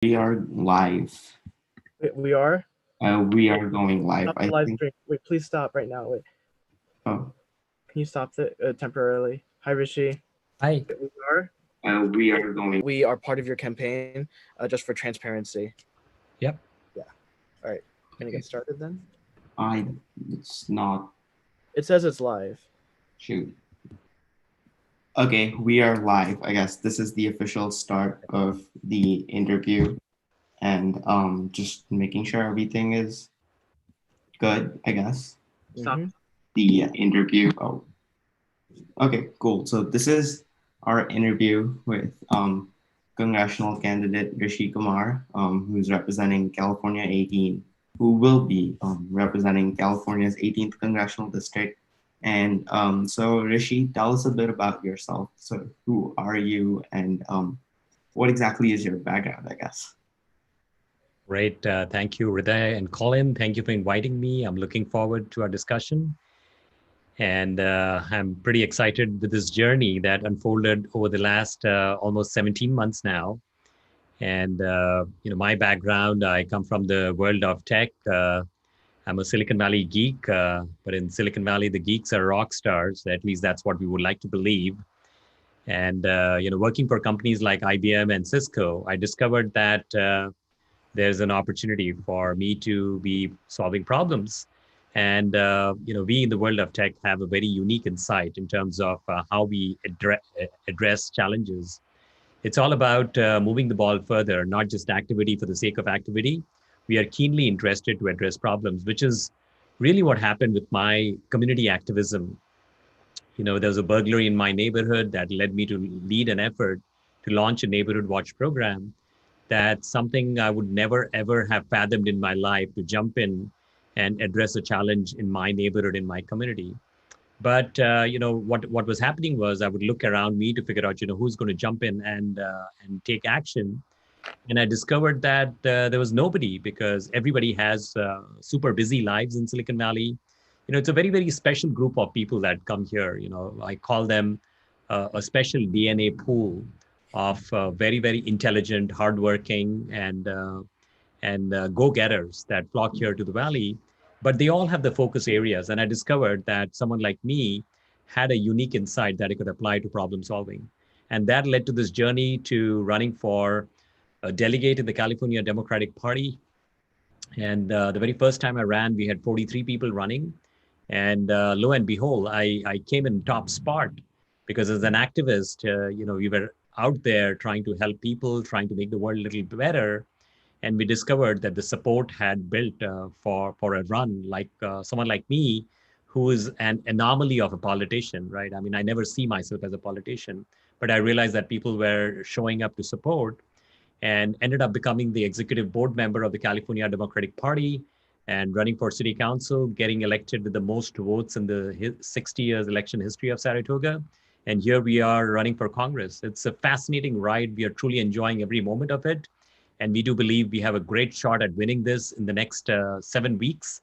We are live. We are? We are going live. Stop the I live think. stream. Wait, please stop right now. Wait, Oh, can you stop it temporarily? Hi, Rishi. Hi. We are? we are going. We are part of your campaign just for transparency. Yep. Yeah. All right. Gonna get started then? It's not. It says it's live. Shoot. Okay, we are live. I guess this is the official start of the interview, and just making sure everything is good. I guess Stop. the interview. Oh, okay, cool. So this is our interview with congressional candidate Rishi Kumar, who's representing California 18, who will be representing California's 18th congressional district. And so Rishi, tell us a bit about yourself. So who are you, and what exactly is your background, I guess? Great. Thank you, Hriday and Colin. Thank you for inviting me. I'm looking forward to our discussion. And I'm pretty excited with this journey that unfolded over the last almost 17 months now. And, my background, I come from the world of tech. I'm a Silicon Valley geek, but in Silicon Valley, the geeks are rock stars. At least that's what we would like to believe. And, working for companies like IBM and Cisco, I discovered that there's an opportunity for me to be solving problems. And, we in the world of tech have a very unique insight in terms of how we address challenges. It's all about moving the ball further, not just activity for the sake of activity. We are keenly interested to address problems, which is really what happened with my community activism. There was a burglary in my neighborhood that led me to lead an effort to launch a neighborhood watch program. That's something I would never, ever have fathomed in my life, to jump in and address a challenge in my neighborhood, in my community. But, what was happening was I would look around me to figure out, who's going to jump in and take action. And I discovered that there was nobody, because everybody has super busy lives in Silicon Valley. It's a very, very special group of people that come here. I call them a special DNA pool of very, very intelligent, hardworking, and go-getters that flock here to the Valley. But they all have the focus areas. And I discovered that someone like me had a unique insight that I could apply to problem solving. And that led to this journey to running for a delegate in the California Democratic Party. And the very first time I ran, we had 43 people running. And lo and behold, I came in top spot, because as an activist, we were out there trying to help people, trying to make the world a little better. And we discovered that the support had built for a run, like someone like me, who is an anomaly of a politician, right? I mean, I never see myself as a politician, but I realized that people were showing up to support, and ended up becoming the executive board member of the California Democratic Party and running for city council, getting elected with the most votes in the 60 years election history of Saratoga. And here we are running for Congress. It's a fascinating ride. We are truly enjoying every moment of it. And we do believe we have a great shot at winning this in the next 7 weeks,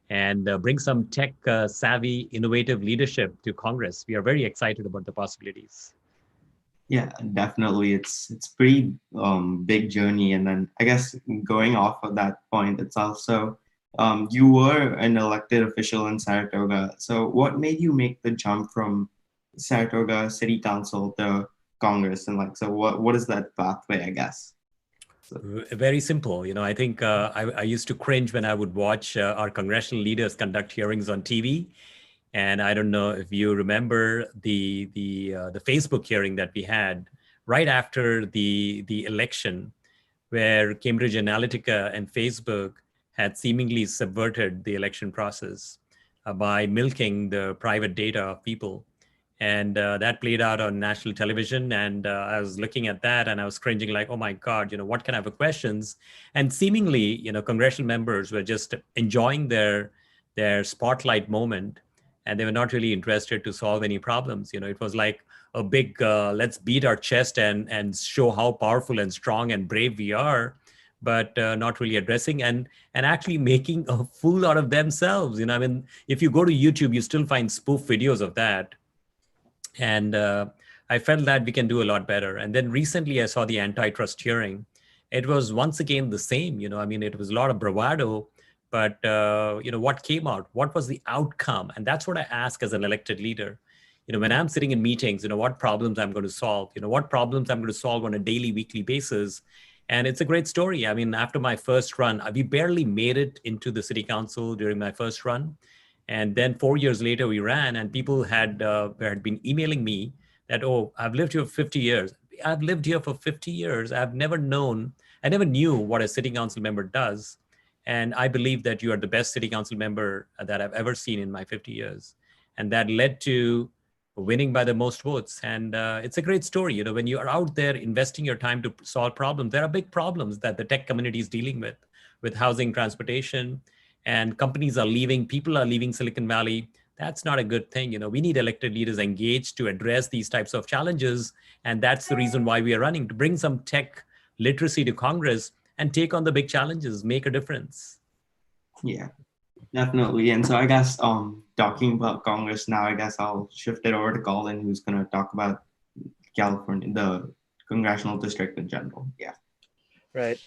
and bring some tech savvy, innovative leadership to Congress. We are very excited about the possibilities. Yeah, definitely. It's pretty big journey, and then I guess going off of that point itself. So you were an elected official in Saratoga. So what made you make the jump from Saratoga City Council to Congress, and like, so what is that pathway, I guess? So. Very simple. I think I used to cringe when I would watch our congressional leaders conduct hearings on TV. And I don't know if you remember the Facebook hearing that we had right after the election, where Cambridge Analytica and Facebook had seemingly subverted the election process by milking the private data of people. And that played out on national television. And I was looking at that and I was cringing, like, oh my God, what kind of questions? And seemingly, congressional members were just enjoying their spotlight moment. And they were not really interested to solve any problems. It was like a big, let's beat our chest and show how powerful and strong and brave we are, but not really addressing and actually making a fool out of themselves. I mean, if you go to YouTube, you still find spoof videos of that. And I felt that we can do a lot better. And then recently I saw the antitrust hearing, it was once again the same. I mean, it was a lot of bravado, but what came out? What was the outcome? And that's what I ask as an elected leader. When I'm sitting in meetings, what problems I'm going to solve, what problems I'm going to solve on a daily, weekly basis. And it's a great story. I mean, after my first run, we barely made it into the city council during my first run. And then 4 years later, we ran, and people had been emailing me that, oh, I've lived here for 50 years. I've lived here for 50 years. I never knew what a city council member does. And I believe that you are the best city council member that I've ever seen in my 50 years. And that led to winning by the most votes. And it's a great story. When you are out there investing your time to solve problems, there are big problems that the tech community is dealing with housing, transportation, and companies are leaving, people are leaving Silicon Valley. That's not a good thing. We need elected leaders engaged to address these types of challenges. And that's the reason why we are running, to bring some tech literacy to Congress and take on the big challenges, make a difference. Yeah, definitely. And so I guess talking about Congress now, I guess I'll shift it over to Colin, who's going to talk about California, the Congressional District in general. Yeah. Right.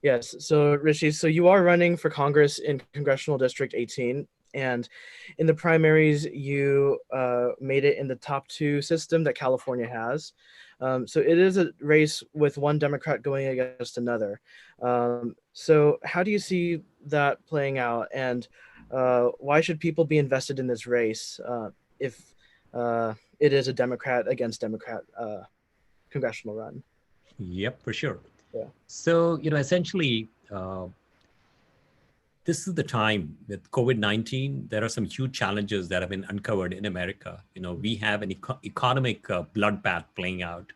Yes. So Rishi, so you are running for Congress in Congressional District 18. And in the primaries, you made it in the top 2 system that California has. So it is a race with one Democrat going against another. So how do you see that playing out? And why should people be invested in this race if it is a Democrat against Democrat congressional run? Yep, for sure. Yeah. So, essentially, this is the time with COVID-19, there are some huge challenges that have been uncovered in America. We have an economic bloodbath playing out.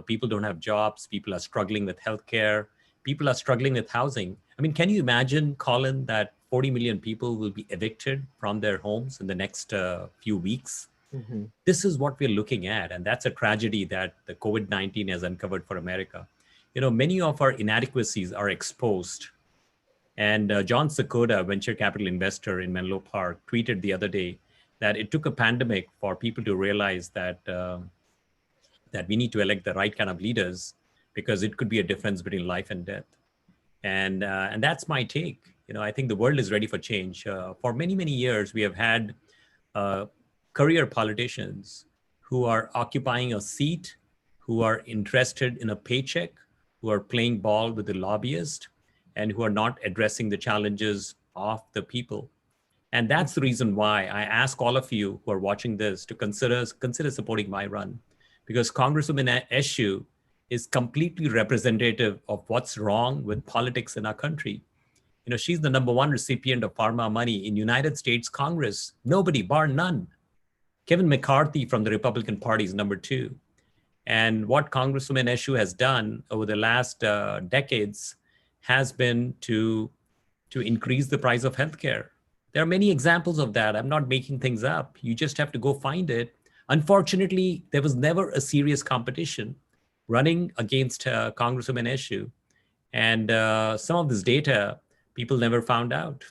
People don't have jobs. People are struggling with healthcare. People are struggling with housing. I mean, can you imagine, Colin, that 40 million people will be evicted from their homes in the next few weeks? Mm-hmm. This is what we're looking at. And that's a tragedy that the COVID-19 has uncovered for America. Many of our inadequacies are exposed. And John Sakota, venture capital investor in Menlo Park, tweeted the other day that it took a pandemic for people to realize that that we need to elect the right kind of leaders, because it could be a difference between life and death. And that's my take. I think the world is ready for change. For many, many years, we have had career politicians who are occupying a seat, who are interested in a paycheck, who are playing ball with the lobbyist, and who are not addressing the challenges of the people. And that's the reason why I ask all of you who are watching this to consider supporting my run, because Congresswoman Eshu is completely representative of what's wrong with politics in our country. She's the #1 recipient of pharma money in United States Congress. Nobody, bar none. Kevin McCarthy from the Republican Party is #2. And what Congresswoman Eshu has done over the last decades has been to increase the price of healthcare. There are many examples of that. I'm not making things up. You just have to go find it. Unfortunately, there was never a serious competition running against Congresswoman Eshu. And some of this data, people never found out.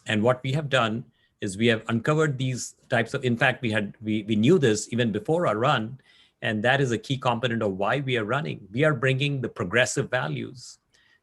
And what we have done is we have uncovered these types of, in fact, we knew this even before our run. And that is a key component of why we are running. We are bringing the progressive values.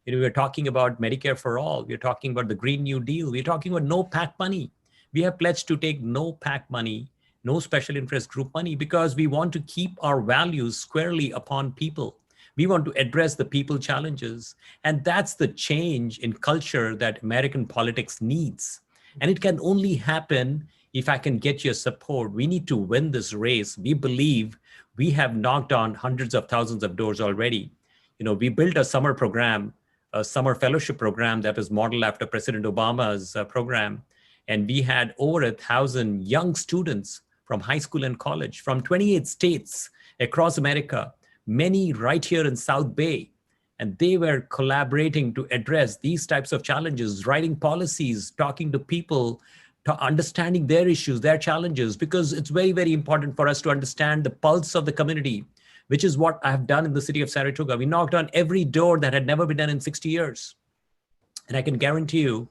We're talking about Medicare for all. We're talking about the Green New Deal. We're talking about no PAC money. We have pledged to take no PAC money, no special interest group money, because we want to keep our values squarely upon people. We want to address the people challenges. And that's the change in culture that American politics needs. And it can only happen if I can get your support. We need to win this race. We believe we have knocked on hundreds of thousands of doors already. We built a summer program, a summer fellowship program that was modeled after President Obama's program. And we had over 1,000 young students from high school and college from 28 states across America, many right here in South Bay. And they were collaborating to address these types of challenges, writing policies, talking to people, to understanding their issues, their challenges, because it's very, very important for us to understand the pulse of the community, which is what I have done in the city of Saratoga. We knocked on every door that had never been done in 60 years. And I can guarantee you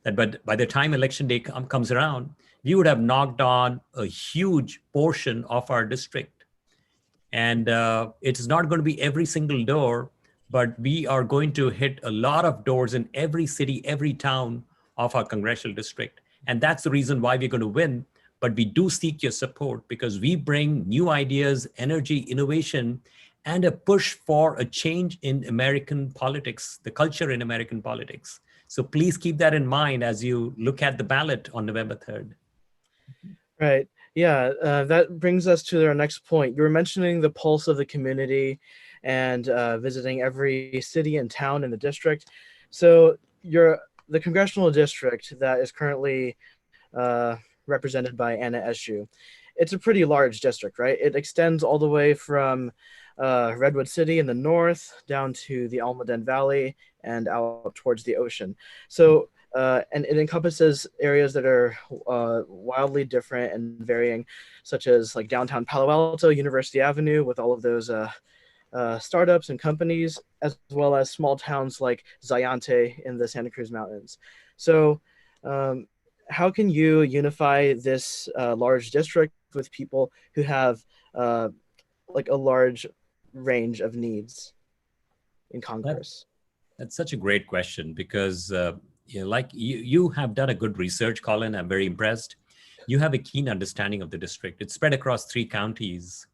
that by the time election day comes around, we would have knocked on a huge portion of our district. And it is not going to be every single door, but we are going to hit a lot of doors in every city, every town of our congressional district. And that's the reason why we're going to win. But we do seek your support because we bring new ideas, energy, innovation, and a push for a change in American politics, the culture in American politics. So please keep that in mind as you look at the ballot on November 3rd. Right. Yeah, that brings us to our next point. You were mentioning the pulse of the community and visiting every city and town in the district. So the congressional district that is currently represented by Anna Eshoo. It's a pretty large district, right? It extends all the way from Redwood City in the north down to the Almaden Valley and out towards the ocean. So and it encompasses areas that are wildly different and varying, such as like downtown Palo Alto, University Avenue, with all of those startups and companies, as well as small towns like Zayante in the Santa Cruz Mountains. So how can you unify this large district with people who have like a large range of needs in Congress? That's such a great question because like you have done a good research, Colin. I'm very impressed. You have a keen understanding of the district. It's spread across 3 counties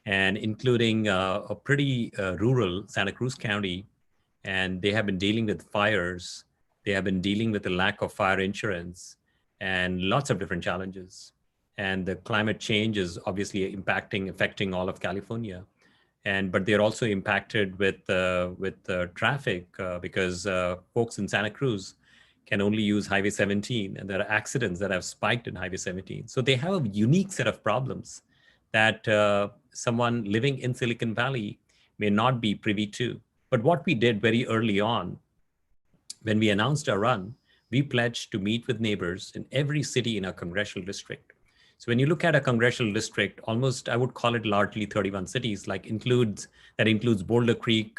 and including a pretty rural Santa Cruz County. And they have been dealing with fires. They have been dealing with the lack of fire insurance and lots of different challenges. And the climate change is obviously affecting all of California. But they're also impacted with traffic because folks in Santa Cruz can only use Highway 17, and there are accidents that have spiked in Highway 17. So they have a unique set of problems that someone living in Silicon Valley may not be privy to. But what we did very early on, when we announced our run, we pledged to meet with neighbors in every city in our congressional district. So when you look at a congressional district, almost, I would call it largely 31 cities, that includes Boulder Creek,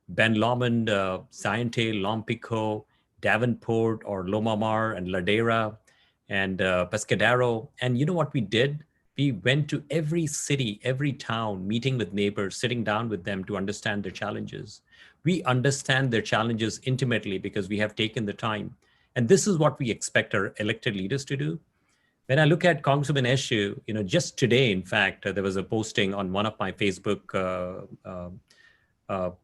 Ben Lomond, Zayante, Lompico, Davenport, or Loma Mar, and Ladera, and Pescadero. And you know what we did? We went to every city, every town, meeting with neighbors, sitting down with them to understand their challenges. We understand their challenges intimately because we have taken the time. And this is what we expect our elected leaders to do. When I look at Congresswoman Eshoo, just today, in fact, there was a posting on one of my Facebook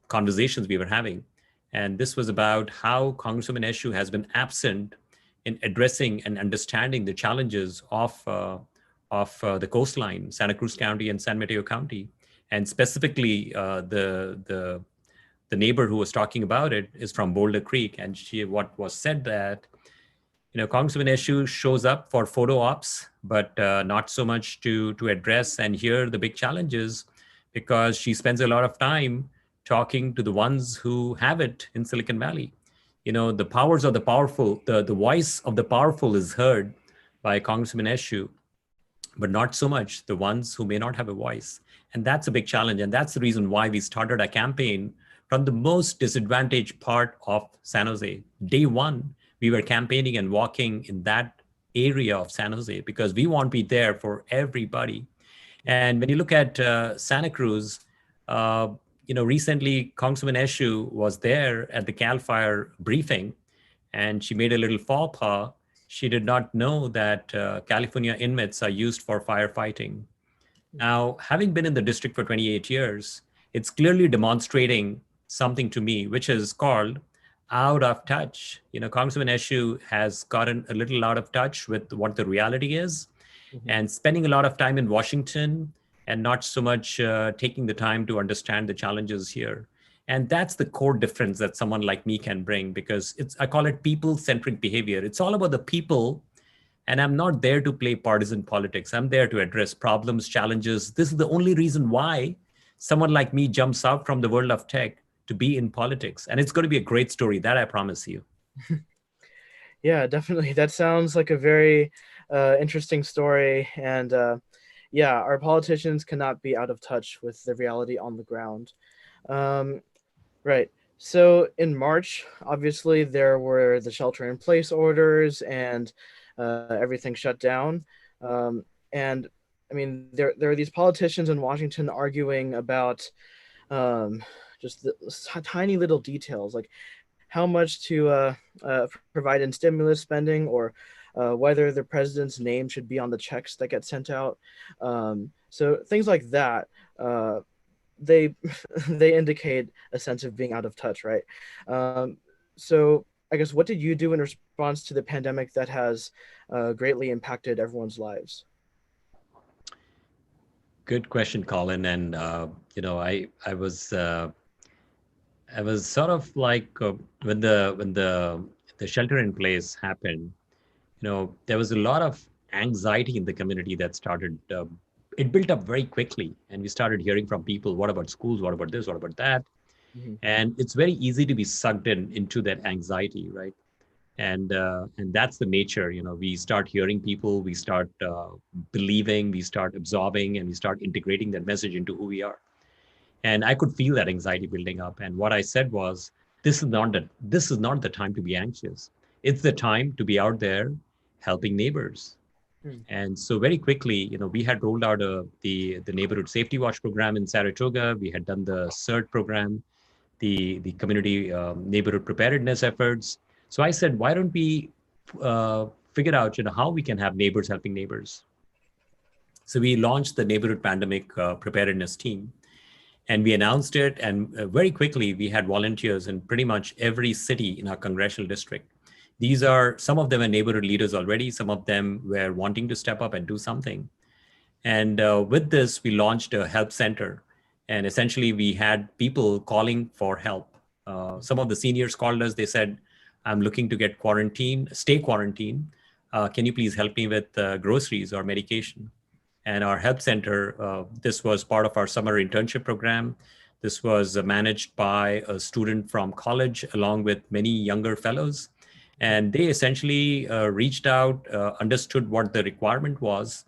conversations we were having. And this was about how Congresswoman Eshoo has been absent in addressing and understanding the challenges of the coastline, Santa Cruz County and San Mateo County. And specifically, the neighbor who was talking about it is from Boulder Creek. And what was said that, Congresswoman Eshoo shows up for photo ops, but not so much to address and hear the big challenges, because she spends a lot of time talking to the ones who have it in Silicon Valley. The powers of the powerful, the voice of the powerful is heard by Congresswoman Eshoo, but not so much the ones who may not have a voice. And that's a big challenge. And that's the reason why we started a campaign from the most disadvantaged part of San Jose. Day one, we were campaigning and walking in that area of San Jose because we want to be there for everybody. And when you look at Santa Cruz, recently Congresswoman Eshoo was there at the CAL FIRE briefing, and she made a little faux pas. She did not know that California inmates are used for firefighting. Now, having been in the district for 28 years, it's clearly demonstrating something to me, which is called out of touch. Congresswoman Eshoo has gotten a little out of touch with what the reality is, and spending a lot of time in Washington and not so much taking the time to understand the challenges here. And that's the core difference that someone like me can bring, because I call it people-centric behavior. It's all about the people, and I'm not there to play partisan politics. I'm there to address problems, challenges. This is the only reason why someone like me jumps out from the world of tech to be in politics. And it's going to be a great story, that I promise you. Yeah, definitely. That sounds like a very interesting story. And yeah, our politicians cannot be out of touch with the reality on the ground. Right. So in March, obviously, there were the shelter-in-place orders and everything shut down. And I mean, there are these politicians in Washington arguing about, just the tiny little details, like how much to provide in stimulus spending, or whether the president's name should be on the checks that get sent out. So things like that, they they indicate a sense of being out of touch, right? So I guess, what did you do in response to the pandemic that has greatly impacted everyone's lives? Good question, Colin. And I was sort of like when the shelter in place happened. There was a lot of anxiety in the community that started. It built up very quickly, and we started hearing from people, "What about schools? What about this? What about that?" Mm-hmm. And it's very easy to be sucked into that anxiety, right? And that's the nature. We start hearing people, we start believing, we start absorbing, and we start integrating that message into who we are. And I could feel that anxiety building up. And what I said was, this is not the time to be anxious. It's the time to be out there helping neighbors. Hmm. And so very quickly, we had rolled out the neighborhood safety watch program in Saratoga. We had done the CERT program, the community neighborhood preparedness efforts. So I said, why don't we figure out, how we can have neighbors helping neighbors? So we launched the neighborhood pandemic preparedness team, and we announced it. And very quickly, we had volunteers in pretty much every city in our congressional district. Some of them are neighborhood leaders already. Some of them were wanting to step up and do something. And with this, we launched a help center. And essentially, we had people calling for help. Some of the seniors called us. They said, I'm looking to get stay quarantined. Can you please help me with groceries or medication? And our help center, this was part of our summer internship program. This was managed by a student from college, along with many younger fellows. And they essentially reached out, understood what the requirement was.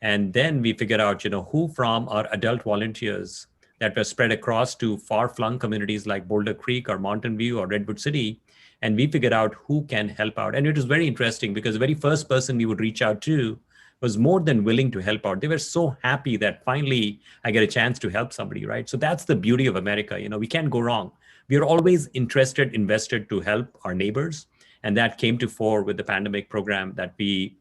And then we figured out, who from our adult volunteers that were spread across to far-flung communities like Boulder Creek or Mountain View or Redwood City. And we figured out who can help out. And it was very interesting because the very first person we would reach out to was more than willing to help out. They were so happy that finally I get a chance to help somebody, right? So that's the beauty of America. We can't go wrong. We are always invested to help our neighbors. And that came to fore with the pandemic program that we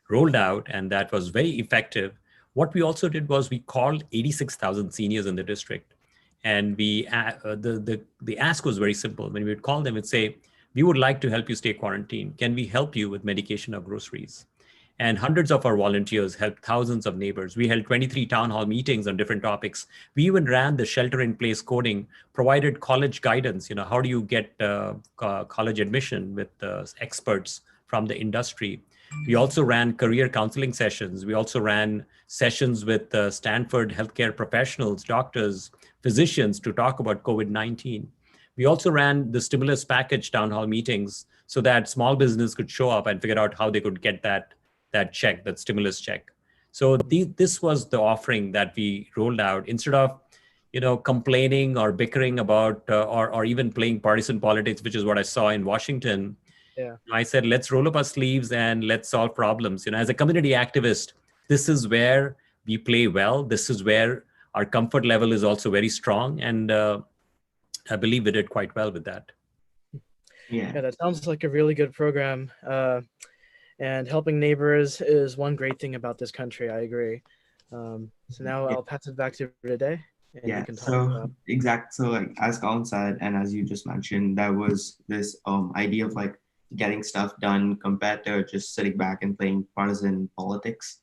rolled out, and that was very effective. What we also did was we called 86,000 seniors in the district, and the ask was very simple. When we would call them and say, we would like to help you stay quarantined. Can we help you with medication or groceries? And hundreds of our volunteers helped thousands of neighbors. We held 23 town hall meetings on different topics. We even ran the shelter-in-place coding, provided college guidance. How do you get college admission with experts from the industry? We also ran career counseling sessions. We also ran sessions with Stanford healthcare professionals, doctors, physicians to talk about COVID-19. We also ran the stimulus package town hall meetings so that small business could show up and figure out how they could get that check, that stimulus check. So this was the offering that we rolled out. Instead of complaining or bickering about or even playing partisan politics, which is what I saw in Washington. Yeah. I said, let's roll up our sleeves and let's solve problems. As a community activist, this is where we play well. This is where our comfort level is also very strong. And I believe we did quite well with that. Yeah, that sounds like a really good program. And helping neighbors is one great thing about this country. I agree. So now I'll pass it back to Riday. And yeah, you can talk so about... So like as Colin said, and as you just mentioned, that was this idea of like getting stuff done compared to just sitting back and playing partisan politics.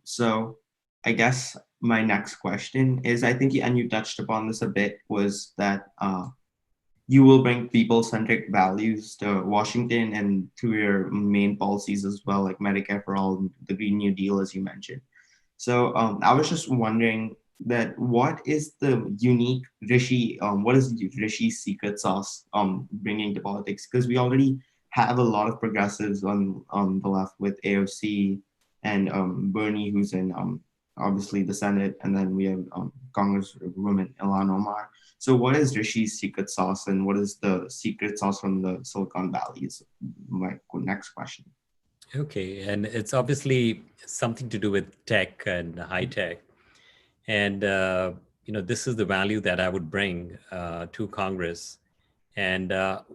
So I guess my next question is, I think, and you touched upon this a bit, was that you will bring people-centric values to Washington and to your main policies as well, like Medicare for All, the Green New Deal, as you mentioned. So I was just wondering that what is the unique what is Rishi's secret sauce bringing to politics? Because we already have a lot of progressives on the left with AOC and Bernie, who's in obviously the Senate, and then we have Congresswoman Ilhan Omar. So what is Rishi's secret sauce, and what is the secret sauce from the Silicon Valley is my next question. Okay, and it's obviously something to do with tech and high tech. And this is the value that I would bring to Congress. And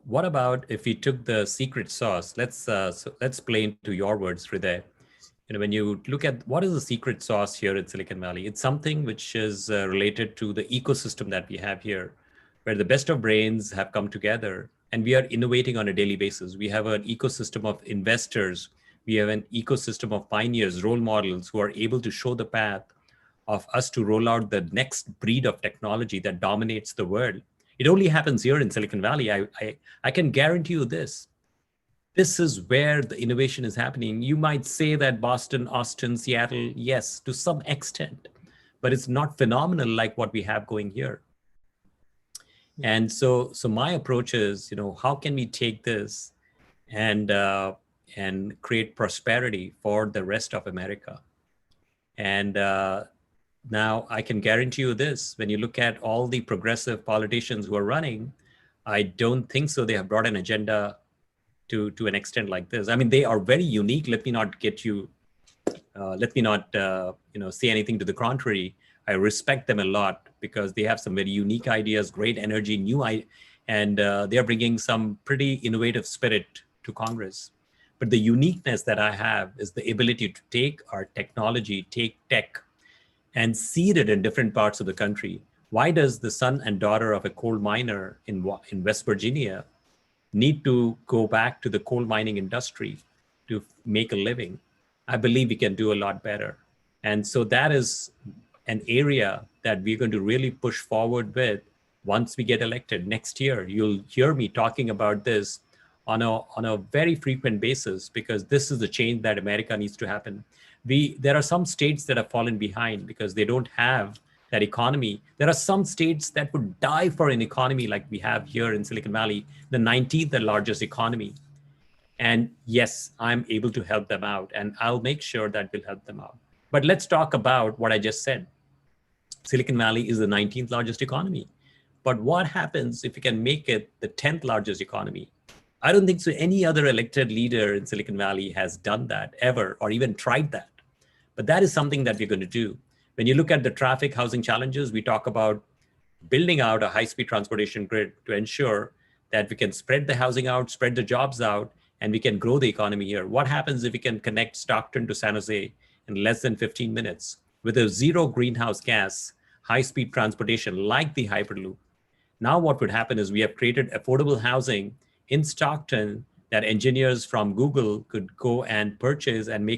what about if we took the secret sauce? Let's play into your words, Hriday. When you look at what is the secret sauce here in Silicon Valley, it's something which is related to the ecosystem that we have here, where the best of brains have come together and we are innovating on a daily basis. We have an ecosystem of investors. We have an ecosystem of pioneers, role models who are able to show the path of us to roll out the next breed of technology that dominates the world. It only happens here in Silicon Valley. I can guarantee you this. This is where the innovation is happening. You might say that Boston, Austin, Seattle, yes, to some extent, but it's not phenomenal like what we have going here. And so my approach is, how can we take this and create prosperity for the rest of America? And now I can guarantee you this: when you look at all the progressive politicians who are running, I don't think so they have brought an agenda to an extent like this. I mean, they are very unique. Let me not say anything to the contrary. I respect them a lot because they have some very unique ideas, great energy, and they are bringing some pretty innovative spirit to Congress. But the uniqueness that I have is the ability to take our technology, take tech, and seed it in different parts of the country. Why does the son and daughter of a coal miner in West Virginia need to go back to the coal mining industry to make a living? I believe we can do a lot better. And so that is an area that we're going to really push forward with once we get elected next year. You'll hear me talking about this on a very frequent basis, because this is the change that America needs to happen. There are some states that have fallen behind because they don't have that economy. There are some states that would die for an economy like we have here in Silicon Valley, the 19th largest economy. And yes, I'm able to help them out, and I'll make sure that we'll help them out. But let's talk about what I just said. Silicon Valley is the 19th largest economy. But what happens if we can make it the 10th largest economy? I don't think so any other elected leader in Silicon Valley has done that ever, or even tried that. But that is something that we're going to do. When you look at the traffic housing challenges, we talk about building out a high-speed transportation grid to ensure that we can spread the housing out, spread the jobs out, and we can grow the economy here. What happens if we can connect Stockton to San Jose in less than 15 minutes with a zero greenhouse gas, high-speed transportation like the Hyperloop? Now what would happen is we have created affordable housing in Stockton that engineers from Google could go and purchase and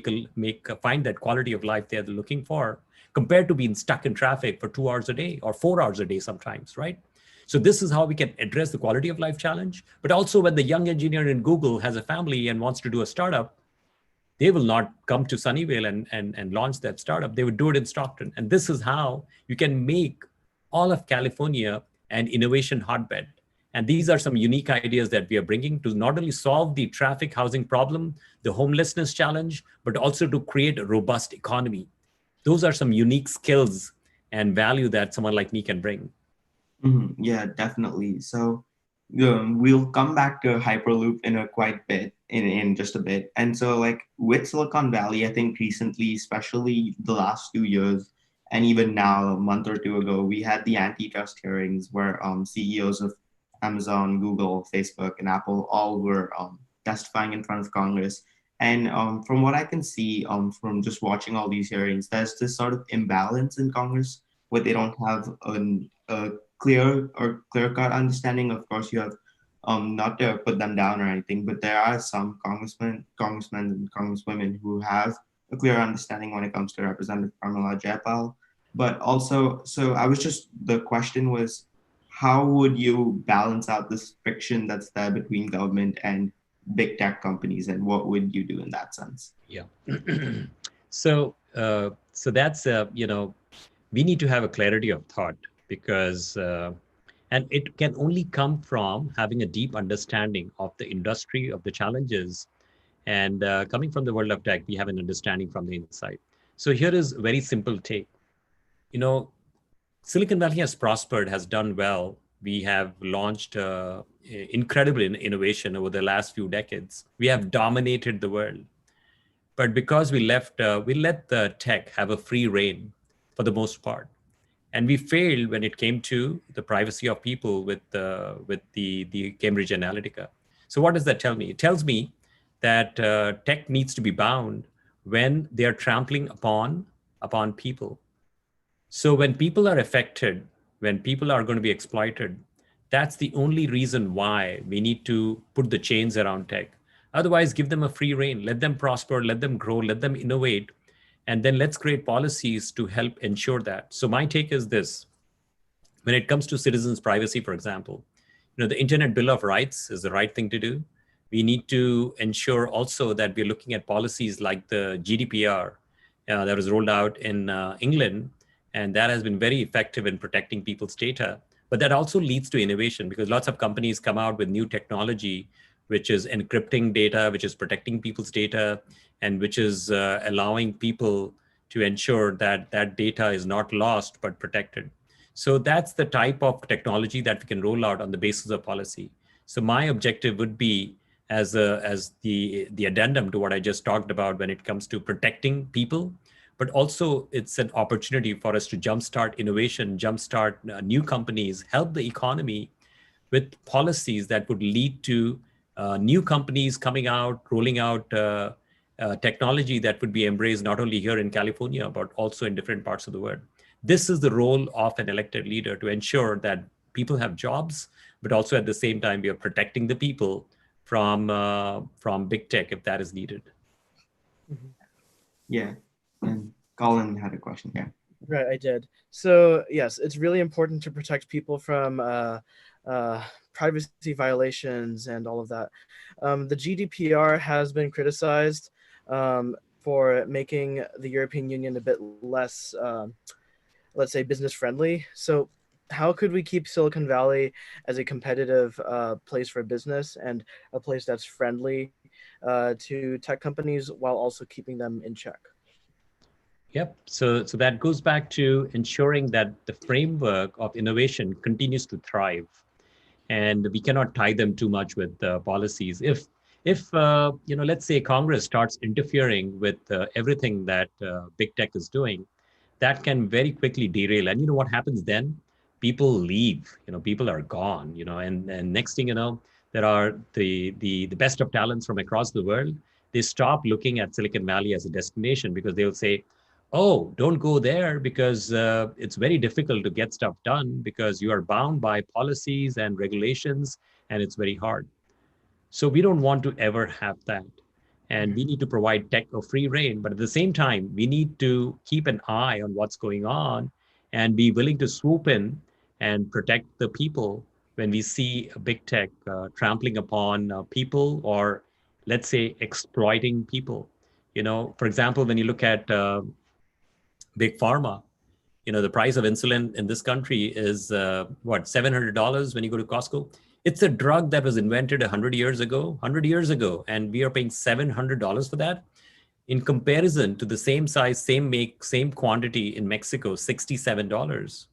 find that quality of life they're looking for, compared to being stuck in traffic for 2 hours a day or 4 hours a day sometimes, right? So this is how we can address the quality of life challenge. But also when the young engineer in Google has a family and wants to do a startup, they will not come to Sunnyvale and launch that startup. They would do it in Stockton. And this is how you can make all of California an innovation hotbed. And these are some unique ideas that we are bringing to not only solve the traffic housing problem, the homelessness challenge, but also to create a robust economy. Those are some unique skills and value that someone like me can bring. Mm-hmm. Yeah, definitely. So we'll come back to Hyperloop in just a bit. And so like with Silicon Valley, I think recently, especially the last 2 years, and even now, a month or two ago, we had the antitrust hearings where CEOs of Amazon, Google, Facebook, and Apple all were testifying in front of Congress. And from what I can see from just watching all these hearings, there's this sort of imbalance in Congress where they don't have a clear-cut understanding. Of course, you have not to put them down or anything, but there are some congressmen and congresswomen who have a clear understanding when it comes to Representative Pramila Jayapal. But also, the question was, how would you balance out this friction that's there between government and big tech companies, and what would you do in that sense? Yeah. So that's we need to have a clarity of thought, because and it can only come from having a deep understanding of the industry, of the challenges, and coming from the world of tech, we have an understanding from the inside. So here is a very simple take. Silicon Valley has prospered, has done well. We have launched incredible innovation over the last few decades. We have dominated the world. But because we let the tech have a free rein for the most part. And we failed when it came to the privacy of people with the Cambridge Analytica. So what does that tell me? It tells me that tech needs to be bound when they are trampling upon people. So when people are affected, when people are going to be exploited, that's the only reason why we need to put the chains around tech. Otherwise, give them a free rein, let them prosper, let them grow, let them innovate, and then let's create policies to help ensure that. So my take is this: when it comes to citizens' privacy, for example, the Internet Bill of Rights is the right thing to do. We need to ensure also that we're looking at policies like the GDPR that was rolled out in England, and that has been very effective in protecting people's data. But that also leads to innovation, because lots of companies come out with new technology, which is encrypting data, which is protecting people's data, and which is allowing people to ensure that that data is not lost, but protected. So that's the type of technology that we can roll out on the basis of policy. So my objective would be, as the addendum to what I just talked about when it comes to protecting people, but also it's an opportunity for us to jumpstart innovation, jumpstart new companies, help the economy with policies that would lead to new companies coming out, rolling out technology that would be embraced not only here in California, but also in different parts of the world. This is the role of an elected leader, to ensure that people have jobs, but also at the same time, we are protecting the people from big tech if that is needed. Yeah, and Colin had a question. Yeah. Right, I did. So yes, it's really important to protect people from privacy violations and all of that. The GDPR has been criticized for making the European Union a bit less, let's say, business friendly. So how could we keep Silicon Valley as a competitive place for business and a place that's friendly to tech companies while also keeping them in check? Yep. So that goes back to ensuring that the framework of innovation continues to thrive, and we cannot tie them too much with policies. If let's say Congress starts interfering with everything that big tech is doing, that can very quickly derail. And what happens then? People leave. People are gone. And next thing you know, there are the best of talents from across the world. They stop looking at Silicon Valley as a destination, because they'll say, oh, don't go there, because it's very difficult to get stuff done, because you are bound by policies and regulations, and it's very hard. So we don't want to ever have that. And we need to provide tech a free rein, but at the same time, we need to keep an eye on what's going on and be willing to swoop in and protect the people when we see a big tech trampling upon people, or let's say exploiting people. For example, when you look at big pharma, the price of insulin in this country is $700 when you go to Costco. It's a drug that was invented 100 years ago, and we are paying $700 for that. In comparison to the same size, same make, same quantity in Mexico, $67.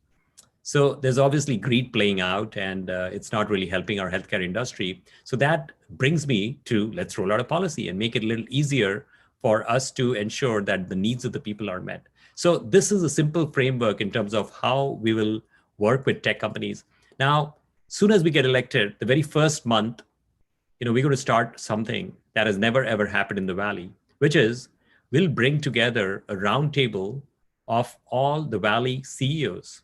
So there's obviously greed playing out, and it's not really helping our healthcare industry. So that brings me to, let's roll out a policy and make it a little easier for us to ensure that the needs of the people are met. So this is a simple framework in terms of how we will work with tech companies. Now, soon as we get elected, the very first month, we're going to start something that has never ever happened in the Valley, which is we'll bring together a roundtable of all the Valley CEOs,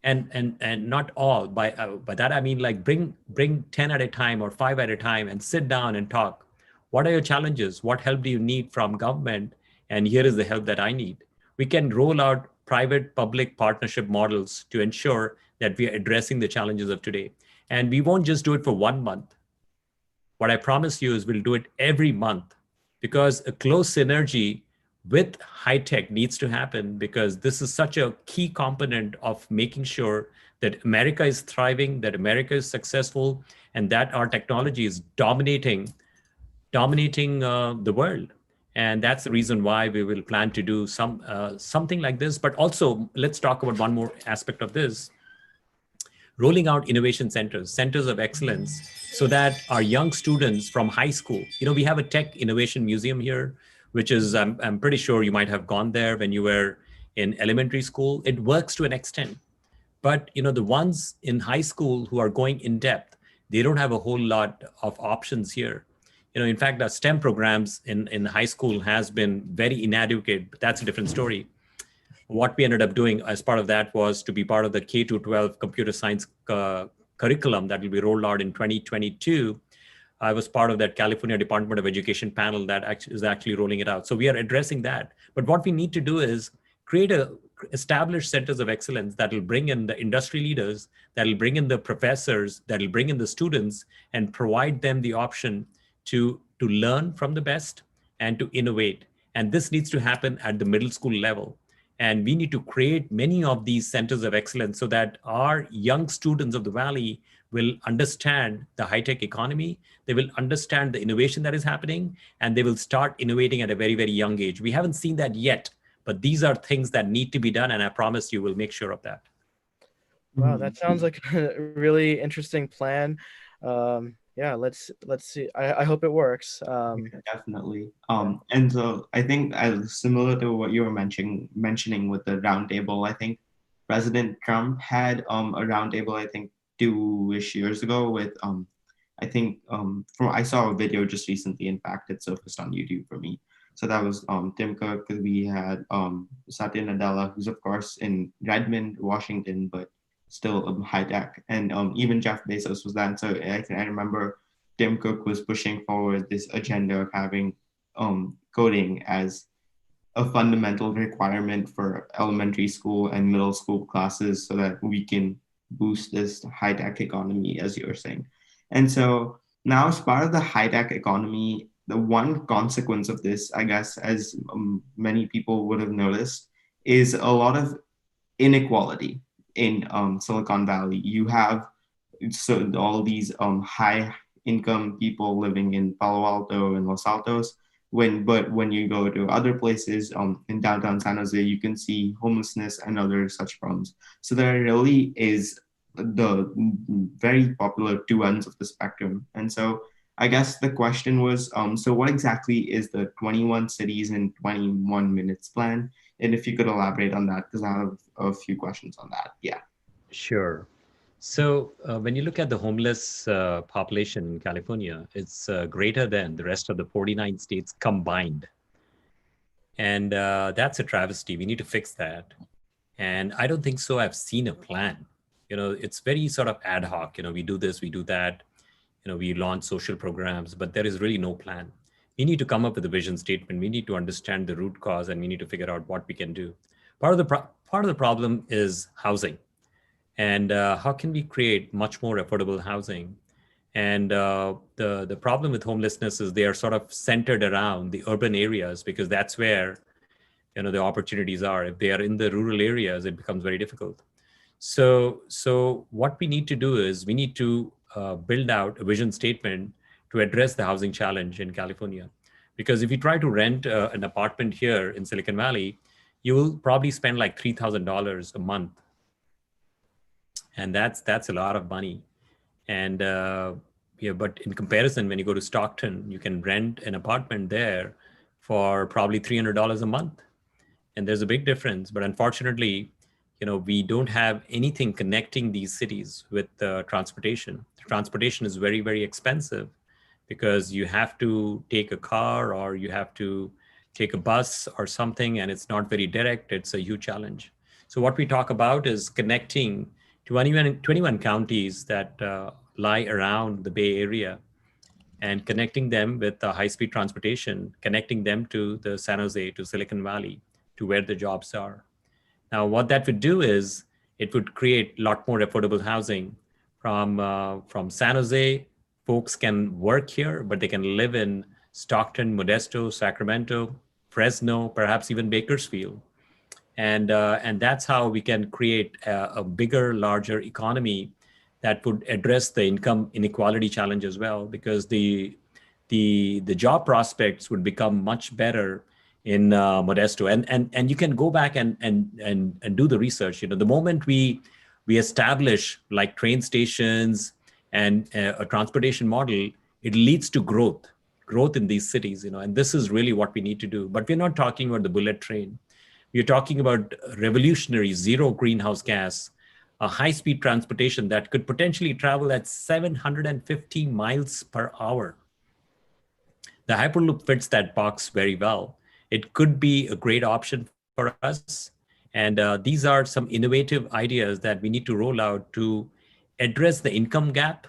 and not all. By that I mean, like, bring 10 at a time or 5 at a time and sit down and talk. What are your challenges? What help do you need from government? And here is the help that I need. We can roll out private-public partnership models to ensure that we are addressing the challenges of today. And we won't just do it for 1 month. What I promise you is we'll do it every month, because a close synergy with high tech needs to happen, because this is such a key component of making sure that America is thriving, that America is successful, and that our technology is dominating the world. And that's the reason why we will plan to do something like this. But also, let's talk about one more aspect of this: rolling out innovation centers of excellence, so that our young students from high school, we have a tech innovation museum here, which is, I'm pretty sure you might have gone there when you were in elementary school, it works to an extent. But the ones in high school who are going in depth, they don't have a whole lot of options here. In fact, the STEM programs in high school has been very inadequate, but that's a different story. What we ended up doing as part of that was to be part of the K to 12 computer science curriculum that will be rolled out in 2022. I was part of that California Department of Education panel that is actually rolling it out. So we are addressing that. But what we need to do is create established centers of excellence that will bring in the industry leaders, that will bring in the professors, that will bring in the students, and provide them the option to learn from the best and to innovate. And this needs to happen at the middle school level. And we need to create many of these centers of excellence so that our young students of the Valley will understand the high-tech economy, they will understand the innovation that is happening, and they will start innovating at a very, very young age. We haven't seen that yet, but these are things that need to be done, and I promise you we'll make sure of that. Wow, that sounds like a really interesting plan. Yeah, let's see. I hope it works. Yeah, definitely. And so I think as similar to what you were mentioning with the roundtable, I think President Trump had a roundtable, I think 2-ish years ago with I think I saw a video just recently. In fact, it surfaced on YouTube for me. So that was Tim Cook. We had Satya Nadella, who's of course in Redmond, Washington, but still high tech, and even Jeff Bezos was that. So I remember Tim Cook was pushing forward this agenda of having coding as a fundamental requirement for elementary school and middle school classes so that we can boost this high-tech economy, as you were saying. And so now, as part of the high-tech economy, the one consequence of this, I guess, as many people would have noticed, is a lot of inequality in Silicon Valley. You have all these high income people living in Palo Alto and Los Altos. But when you go to other places in downtown San Jose, you can see homelessness and other such problems. So there really is the very popular two ends of the spectrum. And so I guess the question was, so what exactly is the 21 cities in 21 minutes plan? And if you could elaborate on that, because I have a few questions on that. Yeah. Sure. So when you look at the homeless population in California, it's greater than the rest of the 49 states combined. And that's a travesty. We need to fix that. And I don't think so I've seen a plan. It's very sort of ad hoc. We do this, we do that. We launch social programs, but there is really no plan. We need to come up with a vision statement. We need to understand the root cause, and we need to figure out what we can do. Part of the problem is housing. And how can we create much more affordable housing? And the problem with homelessness is they are sort of centered around the urban areas because that's where the opportunities are. If they are in the rural areas, it becomes very difficult. So what we need to do is we need to build out a vision statement to address the housing challenge in California. Because if you try to rent an apartment here in Silicon Valley, you will probably spend like $3,000 a month. And that's a lot of money. And but in comparison, when you go to Stockton, you can rent an apartment there for probably $300 a month. And there's a big difference. But unfortunately, we don't have anything connecting these cities with transportation. Transportation is very, very expensive because you have to take a car or you have to take a bus or something, and it's not very direct. It's a huge challenge. So what we talk about is connecting 21 counties that lie around the Bay Area and connecting them with high-speed transportation, connecting them to the San Jose, to Silicon Valley, to where the jobs are. Now, what that would do is it would create a lot more affordable housing from San Jose. Folks can work here, but they can live in Stockton, Modesto, Sacramento, Fresno, perhaps even Bakersfield. And that's how we can create a bigger, larger economy that would address the income inequality challenge as well, because the job prospects would become much better in Modesto. And you can go back and do the research. The moment we establish like train stations and a transportation model, it leads to growth in these cities, and this is really what we need to do. But we're not talking about the bullet train. You're talking about revolutionary zero greenhouse gas, a high-speed transportation that could potentially travel at 750 miles per hour. The Hyperloop fits that box very well. It could be a great option for us. And these are some innovative ideas that we need to roll out to address the income gap,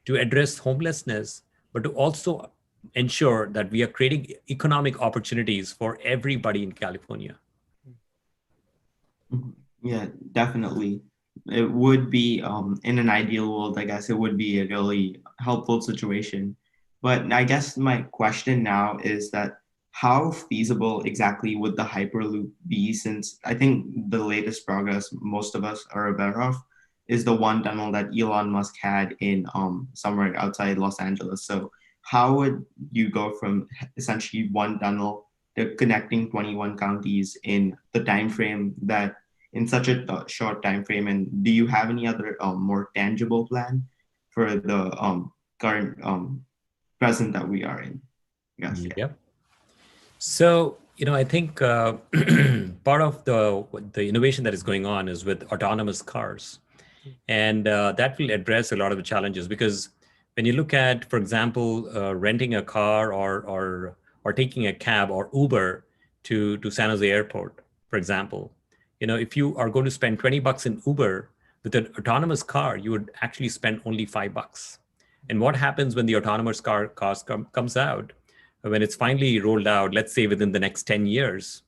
to address homelessness, but to also ensure that we are creating economic opportunities for everybody in California. Yeah, definitely. It would be, in an ideal world, I guess it would be a really helpful situation. But I guess my question now is that how feasible exactly would the Hyperloop be, since I think the latest progress most of us are aware of is the one tunnel that Elon Musk had in somewhere outside Los Angeles. So how would you go from essentially one tunnel to connecting 21 counties in the time frame that in such a short time frame? And do you have any other more tangible plan for the current present that we are in? Yes. Yep. So, I think part of the innovation that is going on is with autonomous cars. And that will address a lot of the challenges, because when you look at, for example, renting a car or taking a cab or Uber to San Jose Airport, for example, if you are going to spend $20 in Uber with an autonomous car, you would actually spend only $5. And what happens when the autonomous car cost comes out, when it's finally rolled out, let's say within the next 10 years,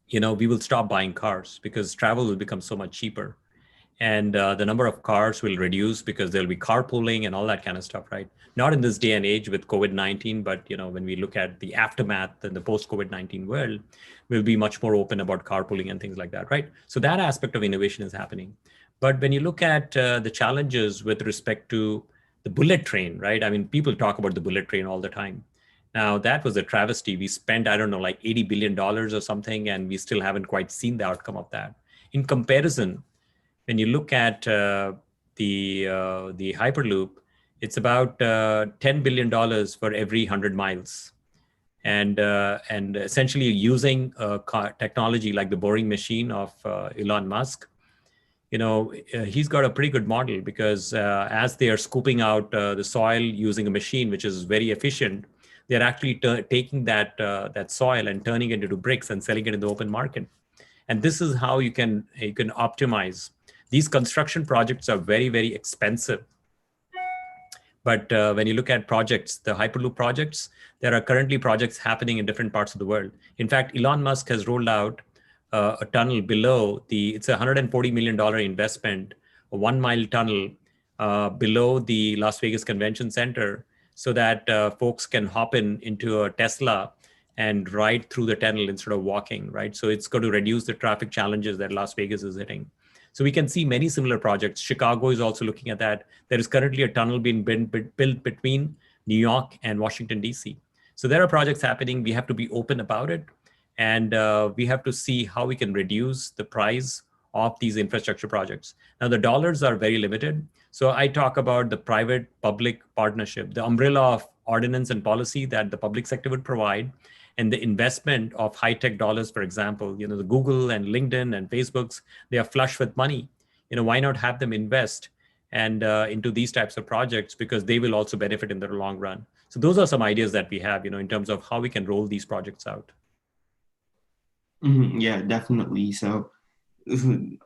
we will stop buying cars because travel will become so much cheaper. And the number of cars will reduce because there'll be carpooling and all that kind of stuff, right? Not in this day and age with COVID-19, but when we look at the aftermath and the post-COVID-19 world, we'll be much more open about carpooling and things like that, right? So that aspect of innovation is happening. But when you look at the challenges with respect to the bullet train, right? I mean, people talk about the bullet train all the time. Now, that was a travesty. We spent, I don't know, like $80 billion or something, and we still haven't quite seen the outcome of that. In comparison, when you look at the Hyperloop, it's about $10 billion for every 100 miles. And essentially using technology like the boring machine of Elon Musk, he's got a pretty good model, because as they are scooping out the soil using a machine, which is very efficient, they're actually taking that soil and turning it into bricks and selling it in the open market. And this is how you can optimize. These construction projects are very, very expensive. But when you look at projects, the Hyperloop projects, there are currently projects happening in different parts of the world. In fact, Elon Musk has rolled out a tunnel below it's a $140 million investment, a 1 mile tunnel below the Las Vegas Convention Center, so that folks can hop into a Tesla and ride through the tunnel instead of walking, right? So it's going to reduce the traffic challenges that Las Vegas is hitting. So we can see many similar projects. Chicago is also looking at that. There is currently a tunnel being built between New York and Washington, D.C. So there are projects happening. We have to be open about it. And we have to see how we can reduce the price of these infrastructure projects. Now, the dollars are very limited. So I talk about the private-public partnership, the umbrella of ordinance and policy that the public sector would provide, and the investment of high-tech dollars, for example, the Google and LinkedIn and Facebooks, they are flush with money. Why not have them invest and into these types of projects, because they will also benefit in the long run. So those are some ideas that we have, in terms of how we can roll these projects out. Yeah, definitely. So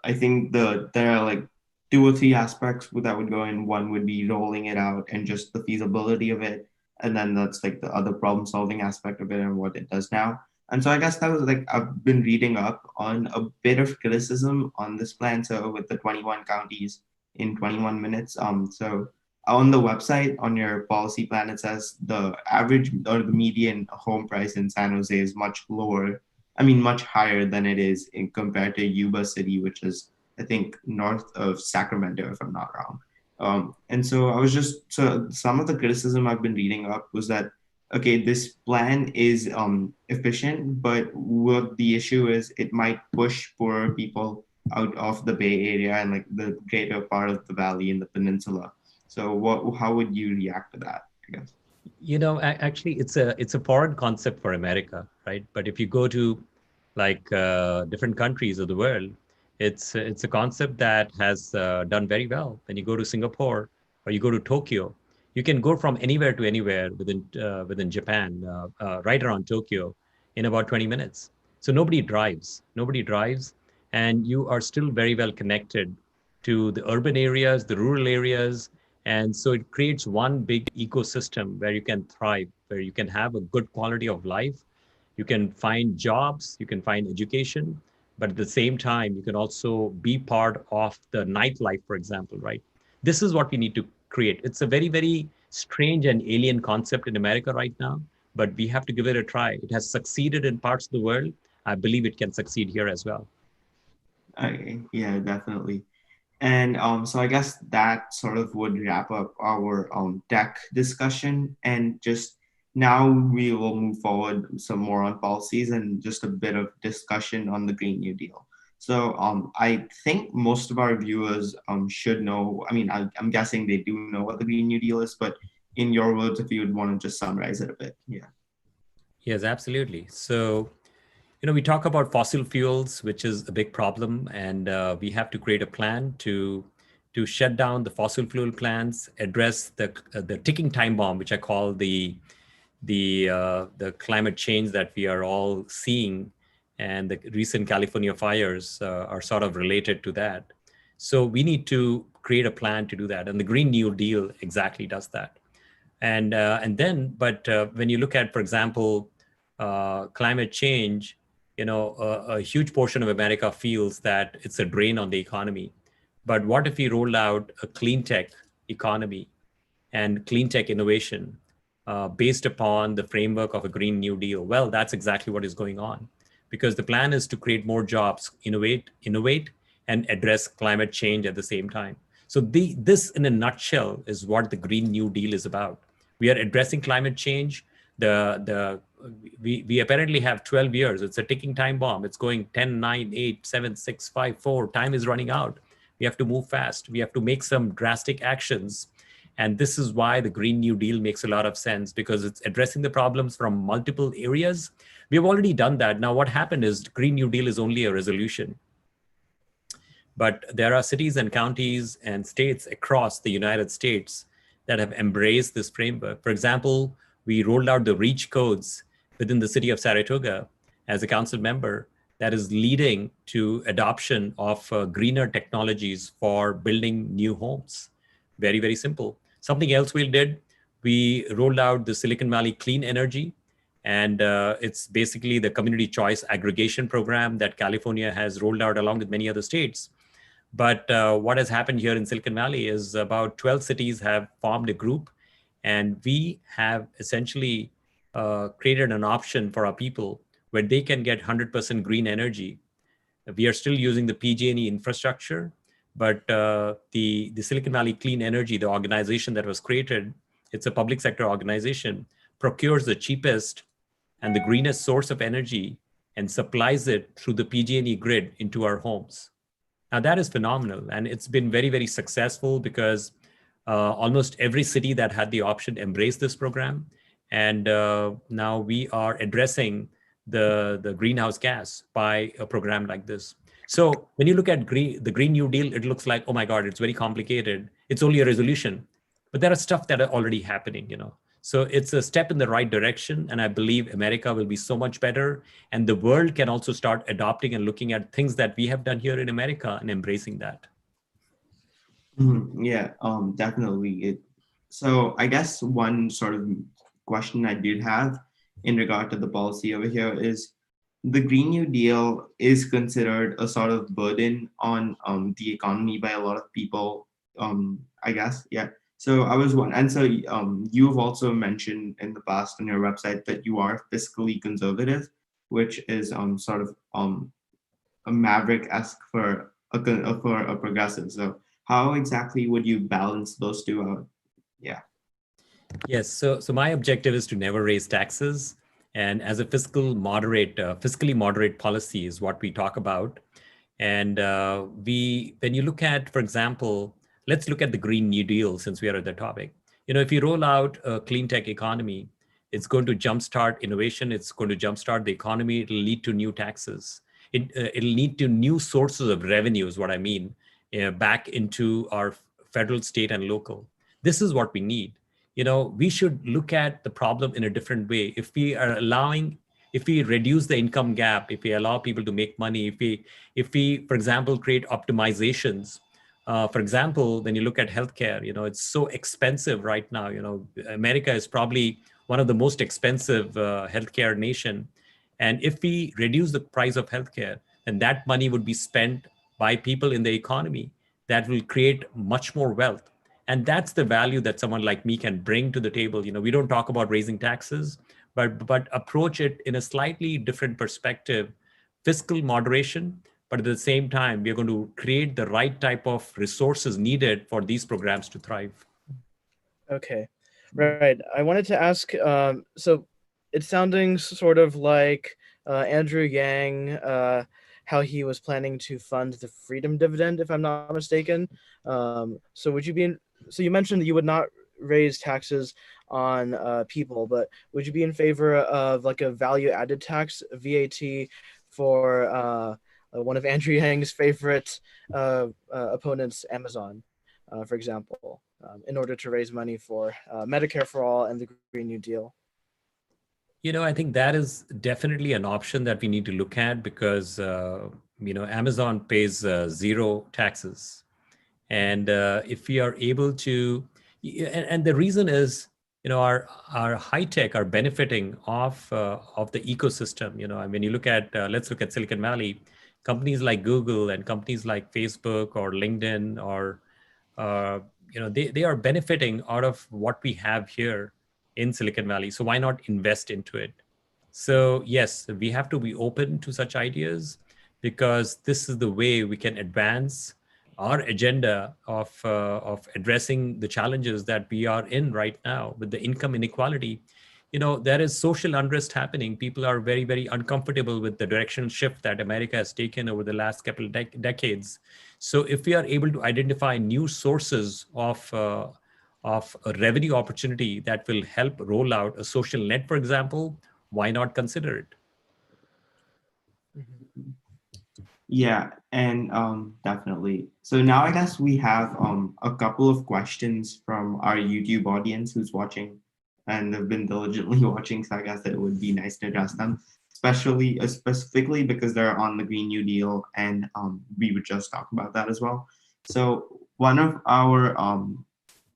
I think there are like 2 or 3 aspects that would go in. One would be rolling it out and just the feasibility of it. And then that's like the other problem solving aspect of it and what it does now. And so I guess that was like, I've been reading up on a bit of criticism on this plan. So with the 21 counties in 21 minutes. So on the website, on your policy plan, it says the average or the median home price in San Jose is much lower. I mean, much higher than it is compared to Yuba City, which is, I think, north of Sacramento, if I'm not wrong. And so some of the criticism I've been reading up was that, okay, this plan is efficient, but what the issue is, it might push poorer people out of the Bay Area and like the greater part of the valley and the peninsula. So how would you react to that, I guess? Actually, it's a foreign concept for America, right? But if you go to like different countries of the world, it's a concept that has done very well. When you go to Singapore or you go to Tokyo, you can go from anywhere to anywhere within Japan, right around Tokyo, in about 20 minutes. So nobody drives, and you are still very well connected to the urban areas, the rural areas, and so it creates one big ecosystem where you can thrive, where you can have a good quality of life, you can find jobs, you can find education, but at the same time, you can also be part of the nightlife, for example, right? This is what we need to create. It's a very, very strange and alien concept in America right now, but we have to give it a try. It has succeeded in parts of the world. I believe it can succeed here as well. Okay, yeah, definitely. And so I guess that sort of would wrap up our tech discussion. And just now we will move forward some more on policies and just a bit of discussion on the Green New Deal. So I think most of our viewers should know, I mean, I'm guessing they do know what the Green New Deal is, but in your words, if you would want to just summarize it a bit. Yeah. Yes, absolutely. So, we talk about fossil fuels, which is a big problem, and we have to create a plan to shut down the fossil fuel plants, address the ticking time bomb, which I call the climate change that we are all seeing, and the recent California fires are sort of related to that. So we need to create a plan to do that, and the Green New Deal exactly does that. But when you look at, for example, climate change, a huge portion of America feels that it's a drain on the economy. But what if we rolled out a clean tech economy and clean tech innovation based upon the framework of a Green New Deal? Well, that's exactly what is going on, because the plan is to create more jobs, innovate, and address climate change at the same time. So this, in a nutshell, is what the Green New Deal is about. We are addressing climate change. We apparently have 12 years. It's a ticking time bomb. It's going 10, 9, 8, 7, 6, 5, 4. Time is running out. We have to move fast. We have to make some drastic actions. And this is why the Green New Deal makes a lot of sense, because it's addressing the problems from multiple areas. We have already done that. Now, what happened is Green New Deal is only a resolution. But there are cities and counties and states across the United States that have embraced this framework. For example, we rolled out the REACH codes within the city of Saratoga as a council member that is leading to adoption of greener technologies for building new homes. Very, very simple. Something else we did, we rolled out the Silicon Valley Clean Energy, and it's basically the community choice aggregation program that California has rolled out along with many other states. But what has happened here in Silicon Valley is about 12 cities have formed a group, and we have essentially created an option for our people where they can get 100% green energy. We are still using the PG&E infrastructure, but the Silicon Valley Clean Energy, the organization that was created, it's a public sector organization, procures the cheapest and the greenest source of energy and supplies it through the PG&E grid into our homes. Now that is phenomenal, and it's been very, very successful because almost every city that had the option embraced this program. And now we are addressing the greenhouse gas by a program like this. So when you look at the Green New Deal, it looks like, oh my God, it's very complicated. It's only a resolution. But there are stuff that are already happening, So it's a step in the right direction. And I believe America will be so much better. And the world can also start adopting and looking at things that we have done here in America and embracing that. Yeah, definitely. So I guess one sort of question I did have in regard to the policy over here is the Green New Deal is considered a sort of burden on the economy by a lot of people, I guess. Yeah. So I was one, and so you've also mentioned in the past on your website that you are fiscally conservative, which is sort of a maverick-esque for a progressive. So how exactly would you balance those two out? Yeah. Yes. So my objective is to never raise taxes, and as a fiscally moderate policy is what we talk about. And when you look at, for example, let's look at the Green New Deal since we are at the topic. If you roll out a clean tech economy, It's going to jumpstart innovation. It's going to jumpstart the economy. It'll lead to new taxes. It'll lead to new sources of revenue is what I mean, back into our federal, state, and local. This is what we need. We should look at the problem in a different way. If we reduce the income gap, if we allow people to make money, if we, for example, create optimizations. For example, when you look at healthcare, it's so expensive right now. America is probably one of the most expensive healthcare nation. And if we reduce the price of healthcare, then that money would be spent by people in the economy that will create much more wealth. And that's the value that someone like me can bring to the table. We don't talk about raising taxes, but approach it in a slightly different perspective, fiscal moderation, but at the same time, we're going to create the right type of resources needed for these programs to thrive. Okay, right. I wanted to ask, so it's sounding sort of like Andrew Yang, how he was planning to fund the freedom dividend, if I'm not mistaken. So you mentioned that you would not raise taxes on people, but would you be in favor of like a value added tax, VAT, for one of Andrew Yang's favorite opponents, Amazon, for example, in order to raise money for Medicare for all and the Green New Deal? I think that is definitely an option that we need to look at because, Amazon pays zero taxes. And if we are able to, and the reason is, our high tech are benefiting of the ecosystem. When you look at, let's look at Silicon Valley, companies like Google and companies like Facebook or LinkedIn or, they are benefiting out of what we have here in Silicon Valley. So why not invest into it? So yes, we have to be open to such ideas because this is the way we can advance our agenda of addressing the challenges that we are in right now with the income inequality. There is social unrest happening. People are very, very uncomfortable with the direction shift that America has taken over the last couple of decades. So if we are able to identify new sources of a revenue opportunity that will help roll out a social net, for example, why not consider it? Yeah, and definitely. So now I guess we have a couple of questions from our YouTube audience who's watching and have been diligently watching. So I guess that it would be nice to address them, specifically because they're on the Green New Deal, and we would just talk about that as well. So one of our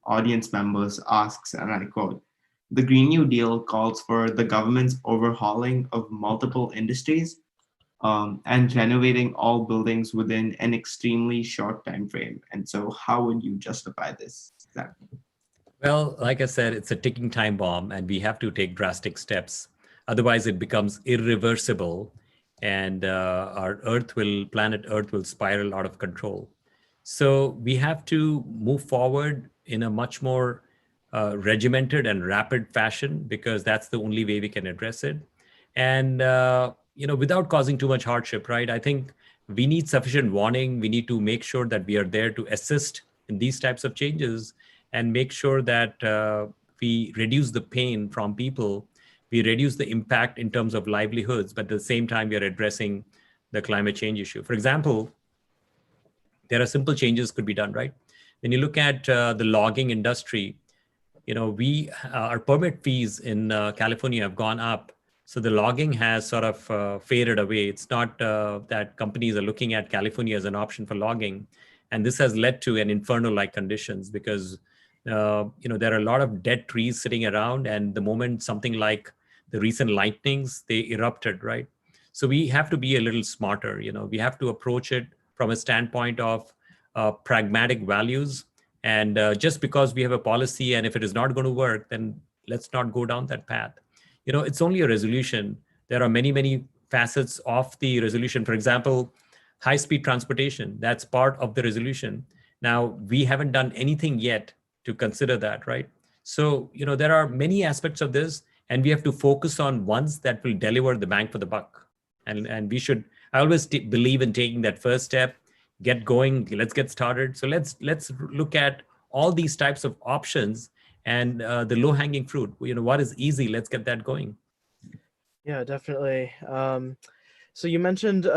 audience members asks, and I quote, "The Green New Deal calls for the government's overhauling of multiple industries and renovating all buildings within an extremely short time frame. And so how would you justify this exactly?" Well, like I said, it's a ticking time bomb and we have to take drastic steps. Otherwise, it becomes irreversible and our planet Earth will spiral out of control. So we have to move forward in a much more regimented and rapid fashion because that's the only way we can address it. And, without causing too much hardship, right? I think we need sufficient warning. We need to make sure that we are there to assist in these types of changes and make sure that we reduce the pain from people. We reduce the impact in terms of livelihoods, but at the same time, we are addressing the climate change issue. For example, there are simple changes could be done, right? When you look at the logging industry, our permit fees in California have gone up. So the logging has sort of faded away. It's not that companies are looking at California as an option for logging. And this has led to an inferno-like conditions because, there are a lot of dead trees sitting around. And the moment something like the recent lightnings, they erupted, right? So we have to be a little smarter. We have to approach it from a standpoint of pragmatic values. And just because we have a policy and if it is not going to work, then let's not go down that path. It's only a resolution. There are many, many facets of the resolution. For example, high-speed transportation, that's part of the resolution. Now, we haven't done anything yet to consider that, right? So, there are many aspects of this, and we have to focus on ones that will deliver the bang for the buck. And we should, I always believe in taking that first step, get going, let's get started. So let's look at all these types of options and the low-hanging fruit. What is easy? Let's get that going. Yeah, definitely. So you mentioned,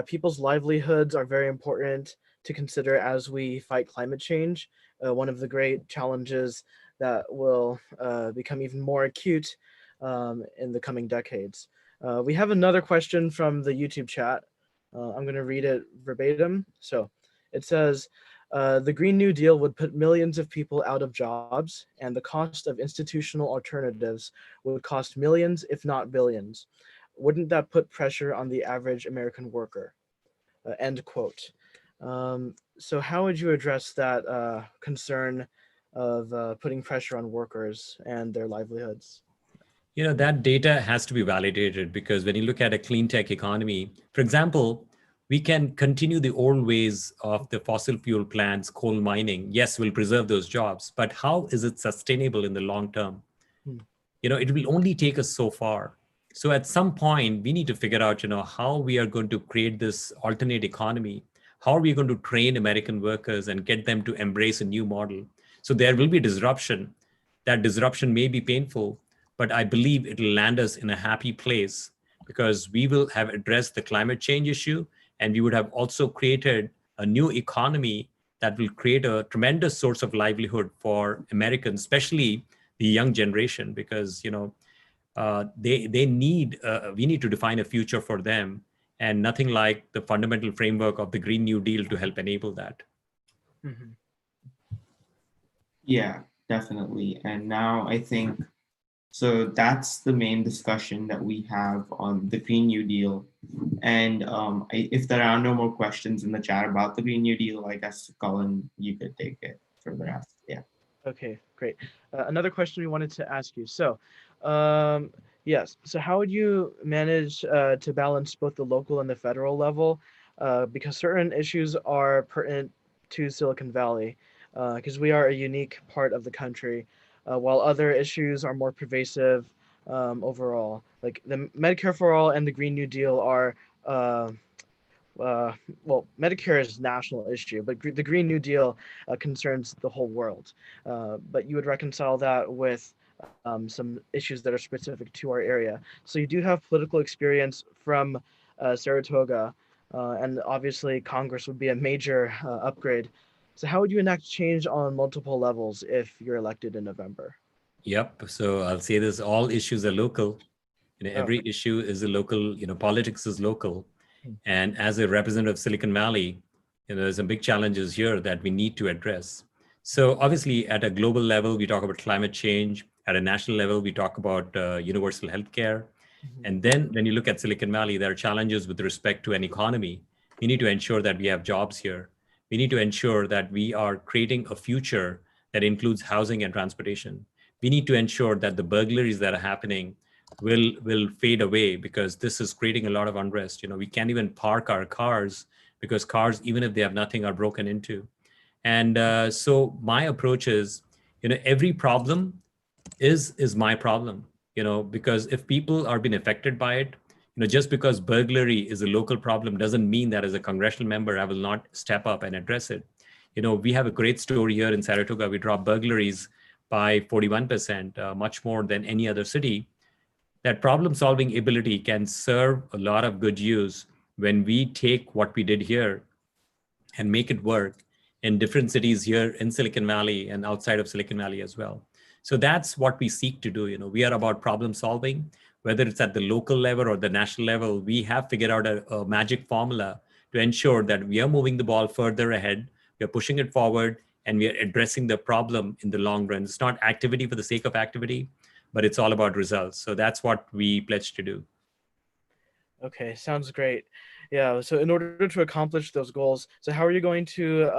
people's livelihoods are very important to consider as we fight climate change. One of the great challenges that will become even more acute in the coming decades. We have another question from the YouTube chat. I'm going to read it verbatim. So it says, the Green New Deal would put millions of people out of jobs, and the cost of institutional alternatives would cost millions, if not billions. Wouldn't that put pressure on the average American worker? End quote. So how would you address that concern of putting pressure on workers and their livelihoods? That data has to be validated, because when you look at a clean tech economy, for example, we can continue the old ways of the fossil fuel plants, coal mining. Yes, we'll preserve those jobs, but how is it sustainable in the long term? It will only take us so far. So at some point, we need to figure out, how we are going to create this alternate economy. How are we going to train American workers and get them to embrace a new model? So there will be disruption. That disruption may be painful, but I believe it will land us in a happy place, because we will have addressed the climate change issue, and we would have also created a new economy that will create a tremendous source of livelihood for Americans, especially the young generation, because they need we need to define a future for them, and nothing like the fundamental framework of the Green New Deal to help enable that. Mm-hmm. Yeah, definitely. And now I think, so that's the main discussion that we have on the Green New Deal. And if there are no more questions in the chat about the Green New Deal, I guess, Colin, you could take it for the rest. Yeah. Okay, great. Another question we wanted to ask you. So, yes. So, how would you manage to balance both the local and the federal level? Because certain issues are pertinent to Silicon Valley, because we are a unique part of the country, while other issues are more pervasive overall. Like the Medicare for All and the Green New Deal are. Well, Medicare is a national issue, but the Green New Deal concerns the whole world. But you would reconcile that with some issues that are specific to our area. So you do have political experience from Saratoga, and obviously Congress would be a major upgrade. So how would you enact change on multiple levels if you're elected in November? Yep. So I'll say this: all issues are local. Oh. Every issue is a local. Politics is local. And as a representative of Silicon Valley, there's some big challenges here that we need to address. So obviously, at a global level, we talk about climate change. At a national level, we talk about universal healthcare. And then when you look at Silicon Valley, there are challenges with respect to an economy. We need to ensure that we have jobs here. We need to ensure that we are creating a future that includes housing and transportation. We need to ensure that the burglaries that are happening will fade away, because this is creating a lot of unrest. We can't even park our cars, because cars, even if they have nothing, are broken into. And so my approach is, every problem is my problem, because if people are being affected by it, just because burglary is a local problem doesn't mean that as a congressional member, I will not step up and address it. We have a great story here in Saratoga. We dropped burglaries by 41%, much more than any other city. That problem-solving ability can serve a lot of good use when we take what we did here and make it work in different cities here in Silicon Valley and outside of Silicon Valley as well. So that's what we seek to do. We are about problem solving, whether it's at the local level or the national level. We have figured out a magic formula to ensure that we are moving the ball further ahead, we are pushing it forward, and we are addressing the problem in the long run. It's not activity for the sake of activity, but it's all about results. So that's what we pledge to do. Okay, sounds great. Yeah, so in order to accomplish those goals, so how are you going to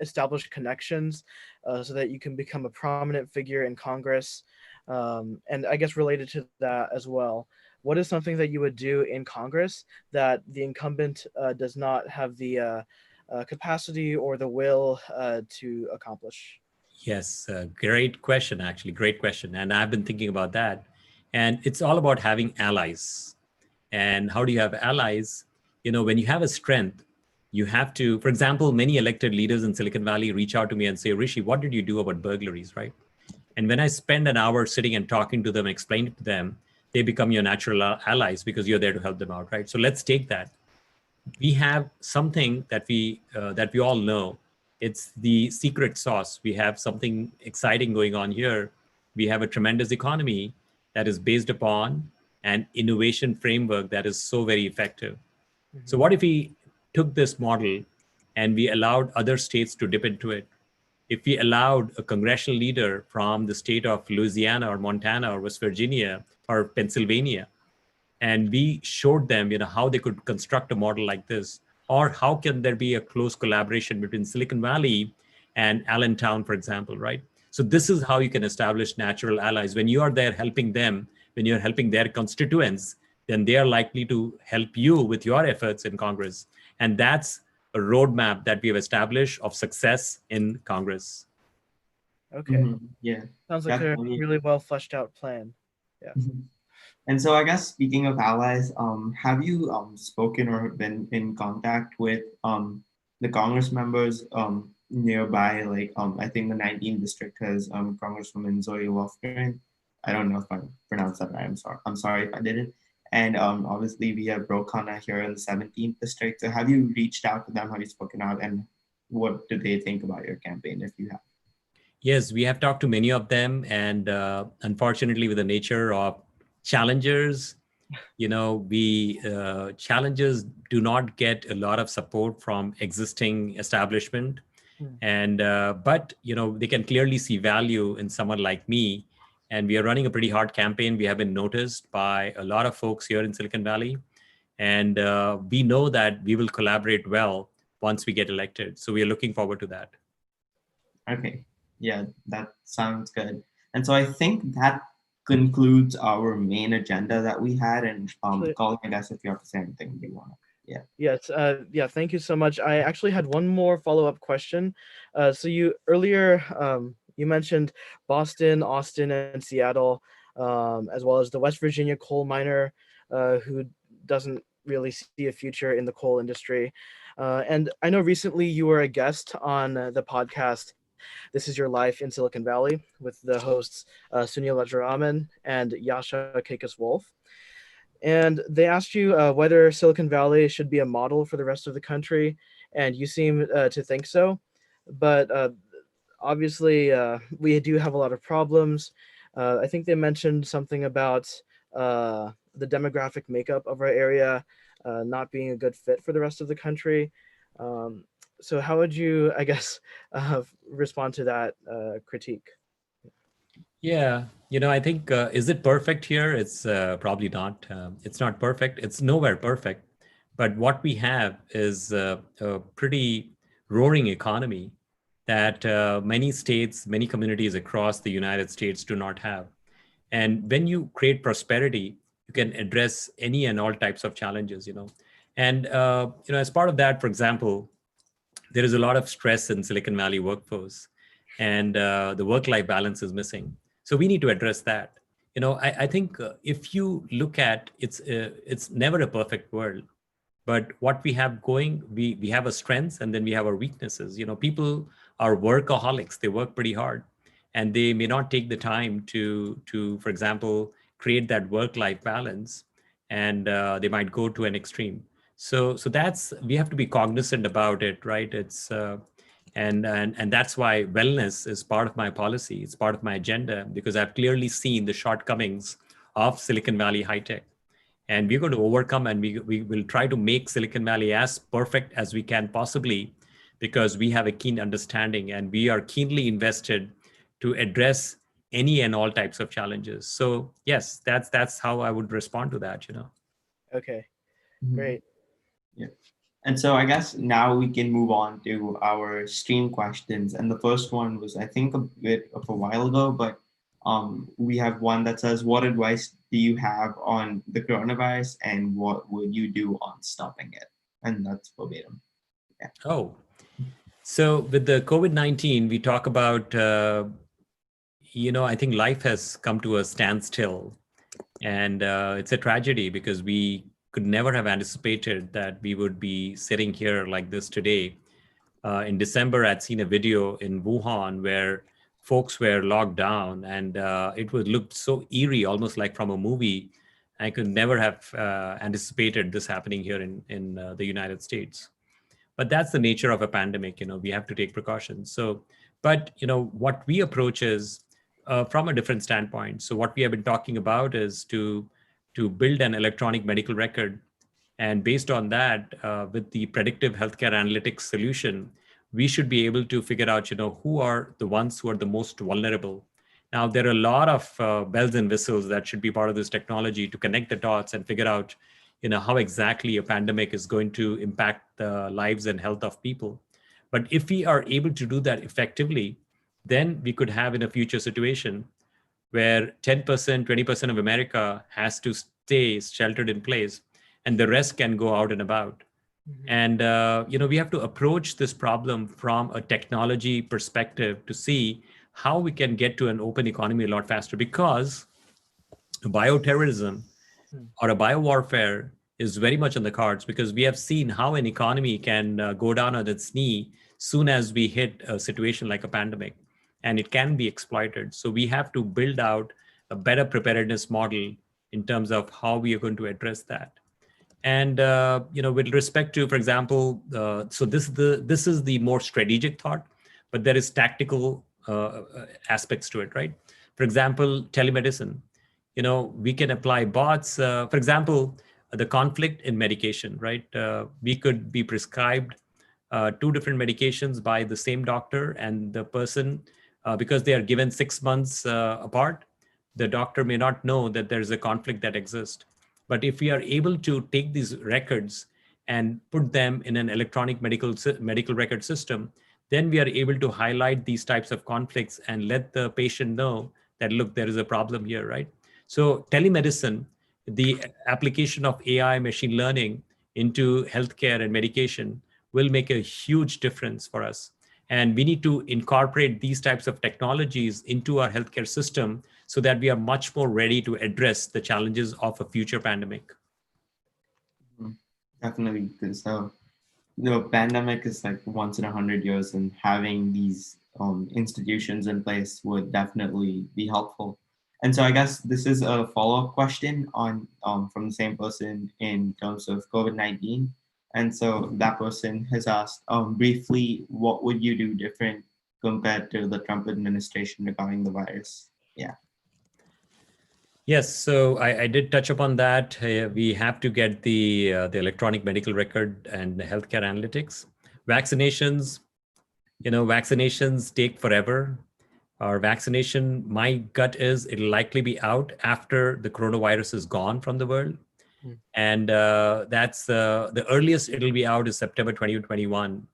establish connections so that you can become a prominent figure in Congress? And I guess related to that as well, what is something that you would do in Congress that the incumbent does not have the capacity or the will to accomplish? Yes, great question, actually, great question. And I've been thinking about that. And it's all about having allies. And how do you have allies? When you have a strength, you have to, for example, many elected leaders in Silicon Valley reach out to me and say, Rishi, what did you do about burglaries, right? And when I spend an hour sitting and talking to them, explaining to them, they become your natural allies because you're there to help them out, right? So let's take that. We have something that we all know. It's the secret sauce. We have something exciting going on here. We have a tremendous economy that is based upon an innovation framework that is so very effective. So what if we took this model and we allowed other states to dip into it? If we allowed a congressional leader from the state of Louisiana or Montana or West Virginia or Pennsylvania, and we showed them, how they could construct a model like this, or how can there be a close collaboration between Silicon Valley and Allentown, for example, right? So this is how you can establish natural allies. When you are there helping them, when you're helping their constituents, then they are likely to help you with your efforts in Congress. And that's a roadmap that we have established of success in Congress. Okay. Yeah. Sounds like a really well fleshed out plan. Yeah. And so I guess speaking of allies, have you spoken or been in contact with the Congress members nearby? Like I think the 19th district has Congresswoman Zoe Lofgren. I don't know if I pronounced that right. I'm sorry if I didn't. And obviously we have Ro Khanna here in the 17th district. So have you reached out to them? Have you spoken out? And what do they think about your campaign, if you have? Yes, we have talked to many of them. And unfortunately, with the nature of challengers, we challengers do not get a lot of support from existing establishment. And but they can clearly see value in someone like me. And we are running a pretty hard campaign. We have been noticed by a lot of folks here in Silicon Valley. And we know that we will collaborate well once we get elected. So we are looking forward to that. Okay. Yeah, that sounds good. And so I think that concludes our main agenda that we had. And Colin, I guess if you have to say anything you want to. Yeah. Yes. Yeah. Thank you so much. I actually had one more follow-up question. So you earlier you mentioned Boston, Austin, and Seattle, as well as the West Virginia coal miner who doesn't really see a future in the coal industry. And I know recently you were a guest on the podcast This Is Your Life in Silicon Valley with the hosts Sunil Rajaraman and Yasha Kakis-Wolf. And they asked you whether Silicon Valley should be a model for the rest of the country, and you seem to think so. But obviously, we do have a lot of problems. I think they mentioned something about the demographic makeup of our area not being a good fit for the rest of the country. So how would you, I guess, respond to that critique? Yeah, I think, is it perfect here? It's probably not. It's not perfect. It's nowhere perfect. But what we have is a pretty roaring economy that many states, many communities across the United States do not have. And when you create prosperity, you can address any and all types of challenges, And, as part of that, for example, there is a lot of stress in Silicon Valley workforce, and the work-life balance is missing. So we need to address that. I think if you look at it's never a perfect world, but what we have going, we have our strengths and then we have our weaknesses. People are workaholics; they work pretty hard, and they may not take the time to for example, create that work-life balance, and they might go to an extreme. So that's, we have to be cognizant about it, right? It's and that's why wellness is part of my policy. It's part of my agenda, because I've clearly seen the shortcomings of Silicon Valley high tech. And we're going to overcome, and we will try to make Silicon Valley as perfect as we can possibly, because we have a keen understanding and we are keenly invested to address any and all types of challenges. So yes, that's how I would respond to that, Okay, great. Yeah. And so I guess now we can move on to our stream questions. And the first one was, I think, a bit of a while ago, but we have one that says, what advice do you have on the coronavirus and what would you do on stopping it? And that's verbatim. Yeah. Oh, so with the COVID-19, we talk about, I think life has come to a standstill, and it's a tragedy because we could never have anticipated that we would be sitting here like this today. In December, I'd seen a video in Wuhan where folks were locked down, and it would look so eerie, almost like from a movie. I could never have anticipated this happening here in the United States. But that's the nature of a pandemic. We have to take precautions. So, but what we approach is from a different standpoint. So what we have been talking about is to build an electronic medical record, and based on that, with the predictive healthcare analytics solution, we should be able to figure out, who are the ones who are the most vulnerable. Now, there are a lot of bells and whistles that should be part of this technology to connect the dots and figure out, how exactly a pandemic is going to impact the lives and health of people. But if we are able to do that effectively, then we could have in a future situation where 10%, 20% of America has to stay sheltered in place, and the rest can go out and about. Mm-hmm. And, we have to approach this problem from a technology perspective to see how we can get to an open economy a lot faster, because bioterrorism or a biowarfare is very much on the cards, because we have seen how an economy can go down on its knee soon as we hit a situation like a pandemic, and it can be exploited. So we have to build out a better preparedness model in terms of how we are going to address that. And with respect to, for example, so this is the more strategic thought, but there is tactical aspects to it, right? For example, telemedicine. We can apply bots. For example, the conflict in medication, right? We could be prescribed 2 different medications by the same doctor, and the person, because they are given 6 months apart, the doctor may not know that there's a conflict that exists. But if we are able to take these records and put them in an electronic medical record system, then we are able to highlight these types of conflicts and let the patient know that, look, there is a problem here, right? So telemedicine, the application of AI machine learning into healthcare and medication will make a huge difference for us. And we need to incorporate these types of technologies into our healthcare system so that we are much more ready to address the challenges of a future pandemic. Definitely. So the pandemic is like once in 100 years, and having these institutions in place would definitely be helpful. And so I guess this is a follow-up question on from the same person in terms of COVID-19. And so that person has asked briefly, what would you do different compared to the Trump administration regarding the virus? Yeah. Yes, so I did touch upon that. We have to get the electronic medical record and the healthcare analytics. Vaccinations, vaccinations take forever. Our vaccination, my gut is it'll likely be out after the coronavirus is gone from the world. And that's the earliest it'll be out is September 2021.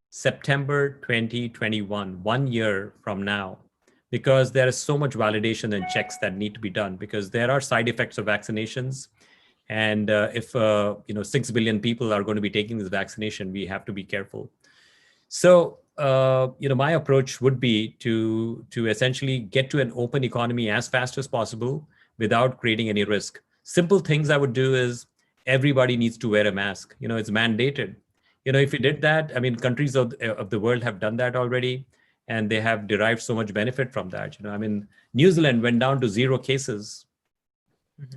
September 2021, 1 year from now, because there is so much validation and checks that need to be done, because there are side effects of vaccinations. And if 6 billion people are going to be taking this vaccination, we have to be careful. So my approach would be to essentially get to an open economy as fast as possible without creating any risk. Simple things I would do is everybody needs to wear a mask. It's mandated. If you did that, I mean, countries of the world have done that already, and they have derived so much benefit from that. I mean, New Zealand went down to 0 cases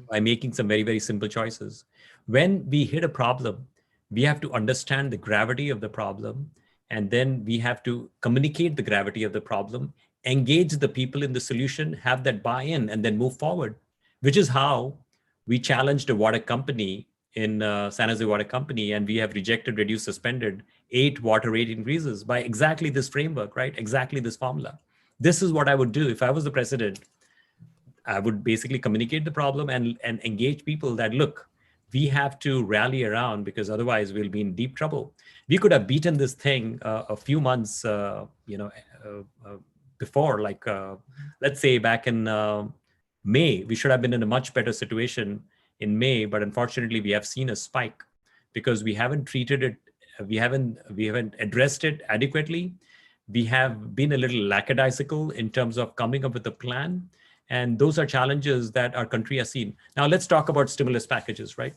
by making some very, very simple choices. When we hit a problem, we have to understand the gravity of the problem, and then we have to communicate the gravity of the problem, engage the people in the solution, have that buy-in, and then move forward, which is how we challenged a water company in San Jose Water Company, and we have rejected, reduced, suspended 8 water rate increases by exactly this framework, right? Exactly this formula. This is what I would do if I was the president. I would basically communicate the problem and engage people that, look, we have to rally around, because otherwise we'll be in deep trouble. We could have beaten this thing a few months, before, like, let's say back in May, we should have been in a much better situation in May, but unfortunately we have seen a spike because we haven't treated it, we haven't addressed it adequately. We have been a little lackadaisical in terms of coming up with a plan. And those are challenges that our country has seen. Now let's talk about stimulus packages, right?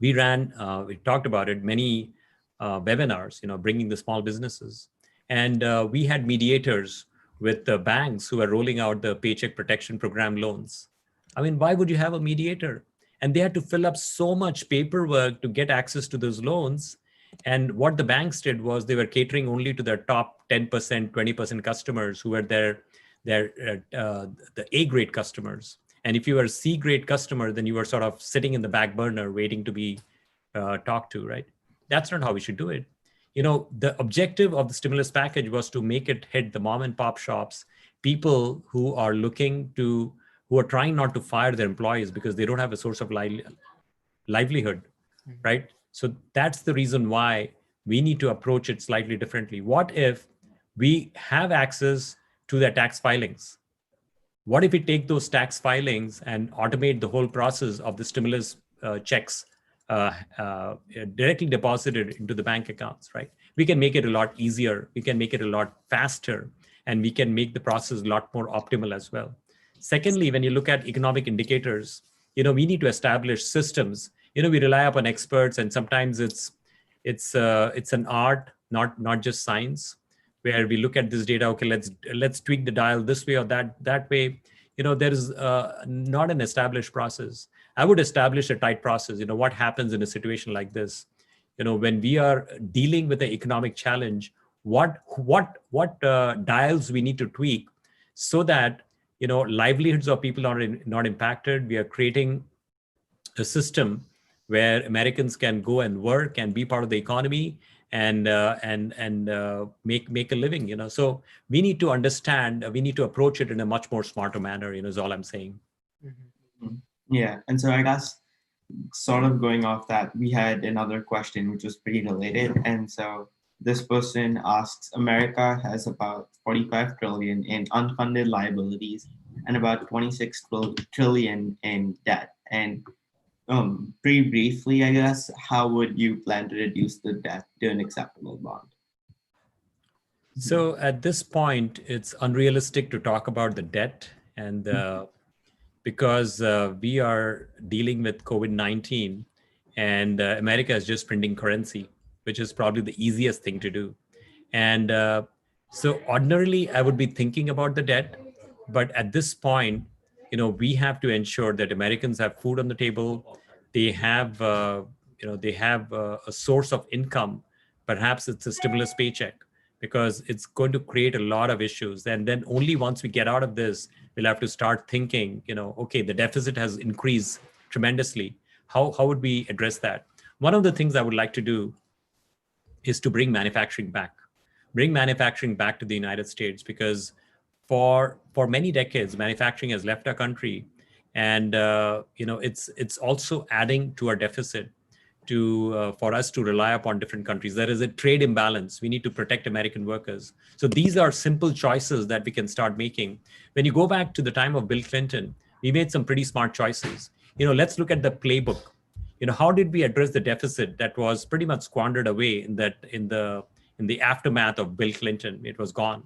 We talked about it, many webinars, bringing the small businesses. And we had mediators with the banks who are rolling out the Paycheck Protection Program loans. I mean, why would you have a mediator? And they had to fill up so much paperwork to get access to those loans. And what the banks did was they were catering only to their top 10%, 20% customers who were the A grade customers. And if you were a C grade customer, then you were sort of sitting in the back burner waiting to be talked to, right? That's not how we should do it. You know, the objective of the stimulus package was to make it hit the mom and pop shops, people who are who are trying not to fire their employees because they don't have a source of livelihood, right? So that's the reason why we need to approach it slightly differently. What if we have access to their tax filings? What if we take those tax filings and automate the whole process of the stimulus checks directly deposited into the bank accounts, right? We can make it a lot easier. We can make it a lot faster, and we can make the process a lot more optimal as well. Secondly, when you look at economic indicators, you know, we need to establish systems. You know, we rely upon experts, and sometimes it's an art, not just science, where we look at this data. Okay, let's tweak the dial this way or that way. You know, there is not an established process. I would establish a tight process. You know, what happens in a situation like this? You know, when we are dealing with the economic challenge, what dials we need to tweak so that, you know, livelihoods of people are not impacted. We are creating a system where Americans can go and work and be part of the economy and make a living. You know, so we need to understand. We need to approach it in a much more smarter manner. You know, is all I'm saying. Mm-hmm. Yeah, and so I guess sort of going off that, we had another question which was pretty related, and so this person asks, America has about 45 trillion in unfunded liabilities and about 26 trillion in debt. And pretty briefly, I guess, how would you plan to reduce the debt to an acceptable bond? So at this point, it's unrealistic to talk about the debt, and because we are dealing with COVID-19, and America is just printing currency, which is probably the easiest thing to do. And so ordinarily, I would be thinking about the debt, but at this point, you know, we have to ensure that Americans have food on the table. They have, they have a source of income. Perhaps it's a stimulus paycheck, because it's going to create a lot of issues. And then only once we get out of this, we'll have to start thinking, you know, okay, the deficit has increased tremendously. How would we address that? One of the things I would like to do is to bring manufacturing back to the United States, because for many decades, manufacturing has left our country, and it's also adding to our deficit for us to rely upon different countries. There is a trade imbalance. We need to protect American workers. So these are simple choices that we can start making. When you go back to the time of Bill Clinton, we made some pretty smart choices. You know, let's look at the playbook. You know, how did we address the deficit that was pretty much squandered away in the aftermath of Bill Clinton? It was gone.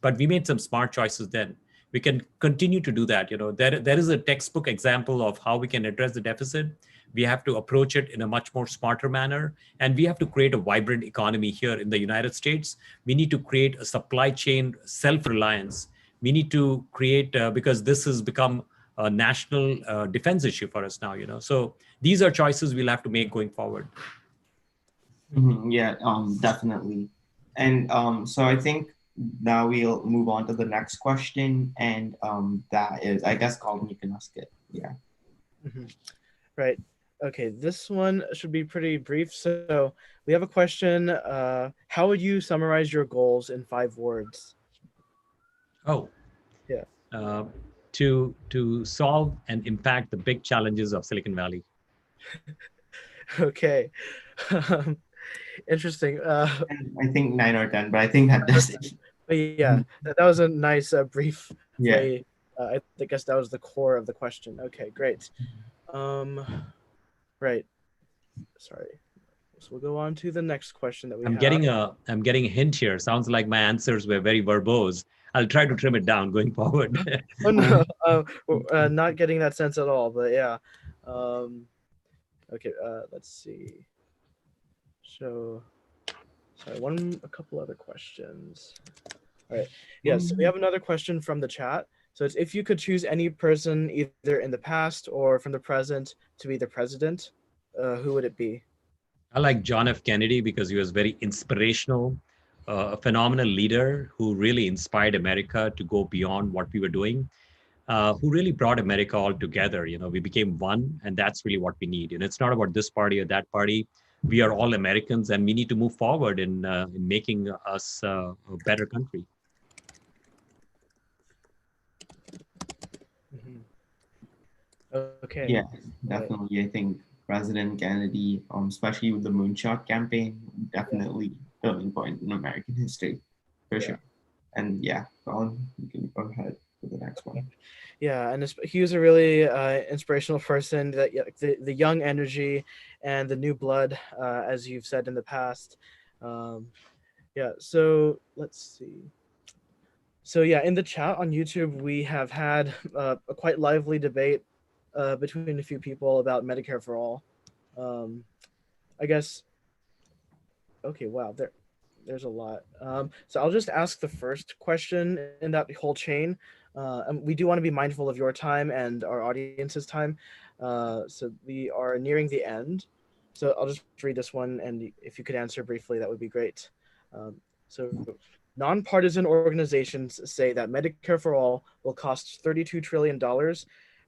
But we made some smart choices then. We can continue to do that. You know, there is a textbook example of how we can address the deficit. We have to approach it in a much more smarter manner. And we have to create a vibrant economy here in the United States. We need to create a supply chain self-reliance. We need to create, because this has become a national defense issue for us now, you know. So these are choices we'll have to make going forward. Mm-hmm. Yeah, definitely. And so I think now we'll move on to the next question. And that is, I guess, Colin, you can ask it. Yeah. Mm-hmm. Right. Okay, this one should be pretty brief. So we have a question. How would you summarize your goals in 5 words? Oh, yeah. To solve and impact the big challenges of Silicon Valley. Okay. Interesting. I think 9 or 10, but I think that does it. Yeah, that was a nice brief way. Yeah. I guess that was the core of the question. Okay, great. Right. Sorry. So we'll go on to the next question that we have. I'm getting a hint here. Sounds like my answers were very verbose. I'll try to trim it down going forward. Oh no, not getting that sense at all. But yeah. Okay. Let's see. So, sorry. A couple other questions. All right. Yes. So we have another question from the chat. So it's, if you could choose any person, either in the past or from the present, to be the president, who would it be? I like John F. Kennedy because he was very inspirational, a phenomenal leader who really inspired America to go beyond what we were doing, who really brought America all together. You know, we became one, and that's really what we need. And it's not about this party or that party. We are all Americans, and we need to move forward in making us a better country. Mhm. Okay. Yeah, definitely. I think President Kennedy, especially with the moonshot campaign, definitely turning point in American history, for sure. And yeah, Colin, you can go ahead with the next one. Yeah, and he was a really inspirational person. That the young energy and the new blood, as you've said in the past. Yeah. So let's see. So yeah, in the chat on YouTube, we have had a quite lively debate between a few people about Medicare for all. I guess. Okay. Wow. There's a lot. So I'll just ask the first question in that whole chain. And we do want to be mindful of your time and our audience's time. So we are nearing the end. So I'll just read this one, and if you could answer briefly, that would be great. So nonpartisan organizations say that Medicare for all will cost $32 trillion,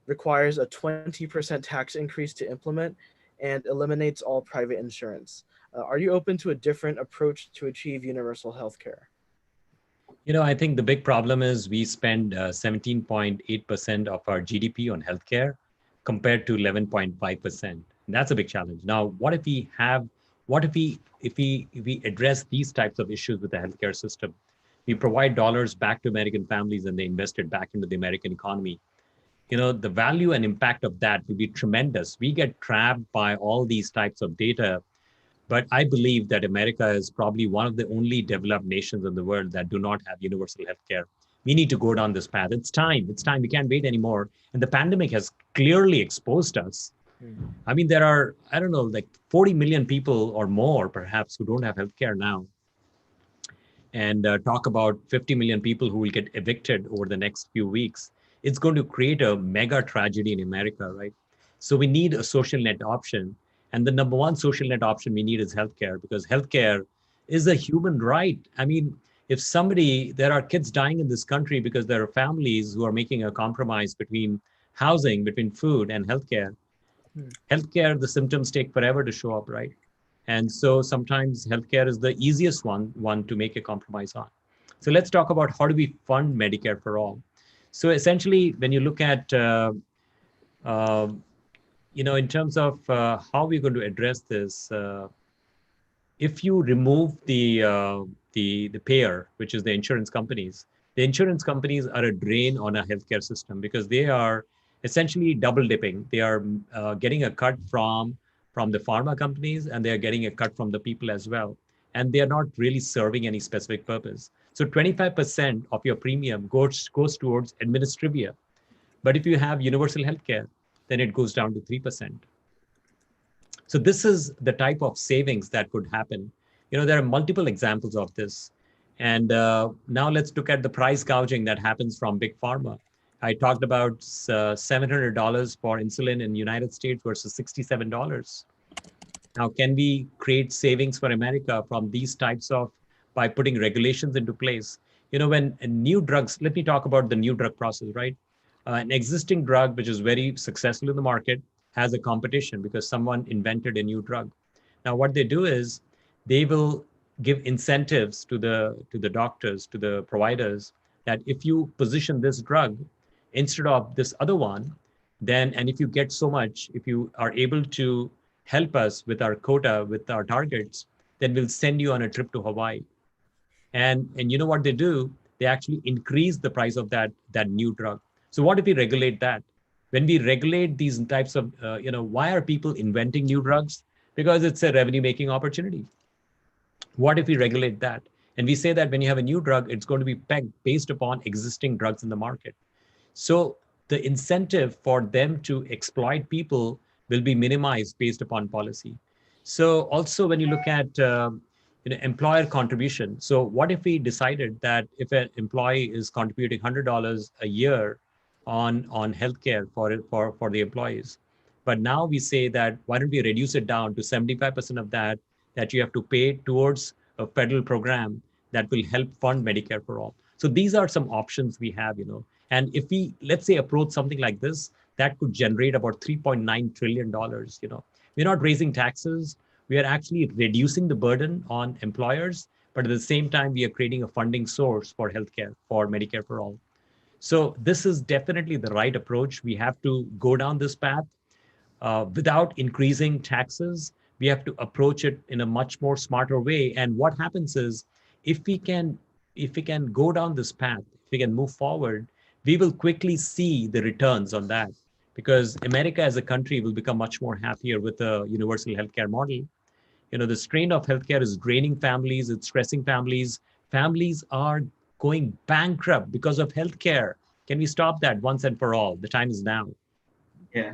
requires a 20% tax increase to implement, and eliminates all private insurance. Are you open to a different approach to achieve universal health care? You know, I think the big problem is we spend 17.8% of our GDP on healthcare compared to 11.5%. That's a big challenge. Now, what if we address these types of issues with the healthcare system? We provide dollars back to American families and they invest it back into the American economy. You know, the value and impact of that will be tremendous. We get trapped by all these types of data, but I believe that America is probably one of the only developed nations in the world that do not have universal healthcare. We need to go down this path. It's time. It's time. We can't wait anymore. And the pandemic has clearly exposed us. I mean, there are, I don't know, like 40 million people or more, perhaps, who don't have healthcare now. And talk about 50 million people who will get evicted over the next few weeks. It's going to create a mega tragedy in America, right? So we need a social net option. And the number one social net option we need is healthcare, because healthcare is a human right. I mean, if there are kids dying in this country because there are families who are making a compromise between housing, between food and healthcare. Healthcare, the symptoms take forever to show up, right? And so sometimes healthcare is the easiest one to make a compromise on. So let's talk about how do we fund Medicare for all. So essentially, when you look at, in terms of how we're going to address this, if you remove the payer, which is the insurance companies are a drain on a healthcare system because they are essentially double dipping. They are getting a cut from the pharma companies, and they are getting a cut from the people as well. And they are not really serving any specific purpose. So 25% of your premium goes towards administrivia. But if you have universal healthcare, then it goes down to 3%. So this is the type of savings that could happen. You know, there are multiple examples of this. And now let's look at the price gouging that happens from big pharma. I talked about $700 for insulin in the United States versus $67. Now, can we create savings for America from these types of, by putting regulations into place? You know, when new drugs, let me talk about the new drug process, right? An existing drug, which is very successful in the market, has a competition because someone invented a new drug. Now, what they do is they will give incentives to the doctors, to the providers, that if you position this drug instead of this other one, then, and if you get so much, if you are able to help us with our quota, with our targets, then we'll send you on a trip to Hawaii. And you know what they do? They actually increase the price of that new drug. So what if we regulate that? When we regulate these types of, why are people inventing new drugs? Because it's a revenue-making opportunity. What if we regulate that? And we say that when you have a new drug, it's going to be pegged based upon existing drugs in the market. So the incentive for them to exploit people will be minimized based upon policy. So also when you look at, employer contribution. So what if we decided that if an employee is contributing $100 a year on healthcare for the employees, but now we say that why don't we reduce it down to 75% of that you have to pay towards a federal program that will help fund Medicare for all. So these are some options we have. And if we, let's say, approach something like this, that could generate about $3.9 trillion. We're not raising taxes. We are actually reducing the burden on employers, but at the same time, we are creating a funding source for healthcare, for Medicare for all. So this is definitely the right approach. We have to go down this path without increasing taxes. We have to approach it in a much more smarter way. And what happens is, if we can go down this path, if we can move forward, we will quickly see the returns on that, because America as a country will become much more happier with a universal healthcare model. The strain of healthcare is draining families, it's stressing families. Families are going bankrupt because of healthcare. Can we stop that once and for all? The time is now. Yeah,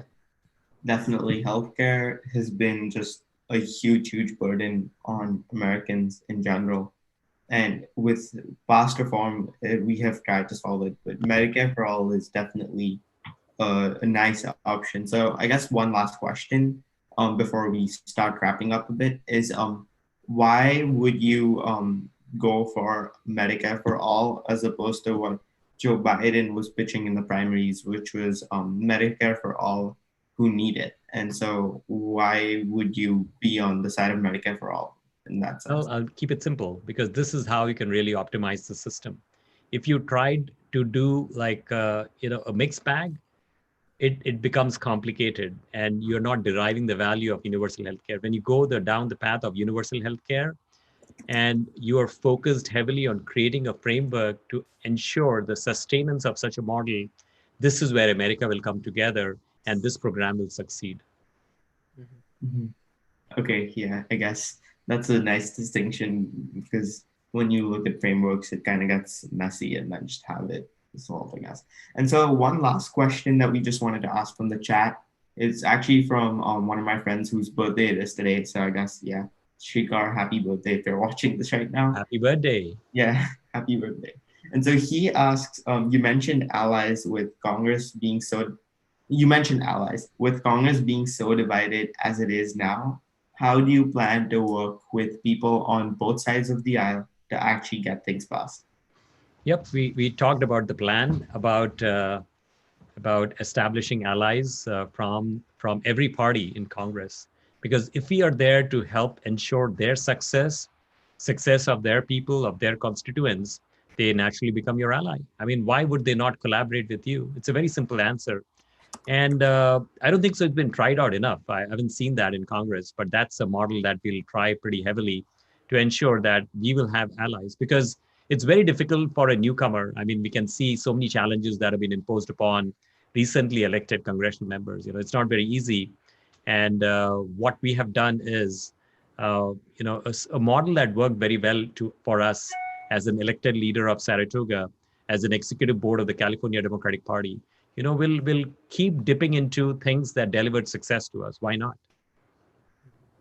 definitely. Healthcare has been just a huge burden on Americans in general. And with past reform, we have tried to solve it. But Medicare for all is definitely a nice option. So I guess one last question before we start wrapping up a bit is why would you go for Medicare for all as opposed to what Joe Biden was pitching in the primaries, which was Medicare for all who need it? And so why would you be on the side of Medicare for all in that sense? Well, I'll keep it simple, because this is how you can really optimize the system. If you tried to do like a mixed bag, it becomes complicated, and you're not deriving the value of universal healthcare. When you go down the path of universal healthcare, and you are focused heavily on creating a framework to ensure the sustenance of such a model, this is where America will come together and this program will succeed. Mm-hmm. Okay, yeah, I guess that's a nice distinction, because when you look at frameworks, it kind of gets messy and then just have it solved, I guess. And so one last question that we just wanted to ask from the chat is actually from one of my friends whose birthday it is today. So I guess, yeah, Shrikar, happy birthday if you're watching this right now. Happy birthday. Yeah, happy birthday. And so he asks, you mentioned allies with Congress being so, you mentioned allies with Congress being so divided as it is now. How do you plan to work with people on both sides of the aisle to actually get things passed? Yep, we talked about the plan, about establishing allies from every party in Congress. Because if we are there to help ensure their success of their people, of their constituents, they naturally become your ally. I mean, why would they not collaborate with you? It's a very simple answer. And I don't think so it's been tried out enough. I haven't seen that in Congress, but that's a model that we'll try pretty heavily to ensure that we will have allies, because it's very difficult for a newcomer. I mean, we can see so many challenges that have been imposed upon recently elected congressional members. It's not very easy. And what we have done is, a model that worked very well for us as an elected leader of Saratoga, as an executive board of the California Democratic Party. We'll keep dipping into things that delivered success to us. Why not?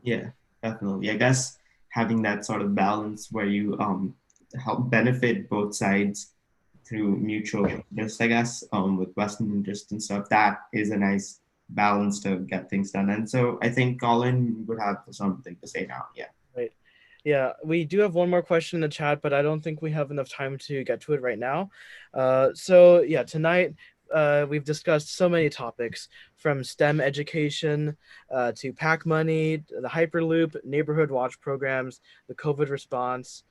Yeah, definitely. I guess having that sort of balance where you help benefit both sides through mutual interest, I guess, with Western interest and stuff, that is a nice balance to get things done. And so I think Colin would have something to say now. Yeah. Right. Yeah, we do have one more question in the chat, but I don't think we have enough time to get to it right now. So yeah, tonight we've discussed so many topics, from STEM education to PAC money, the Hyperloop, neighborhood watch programs, the COVID response.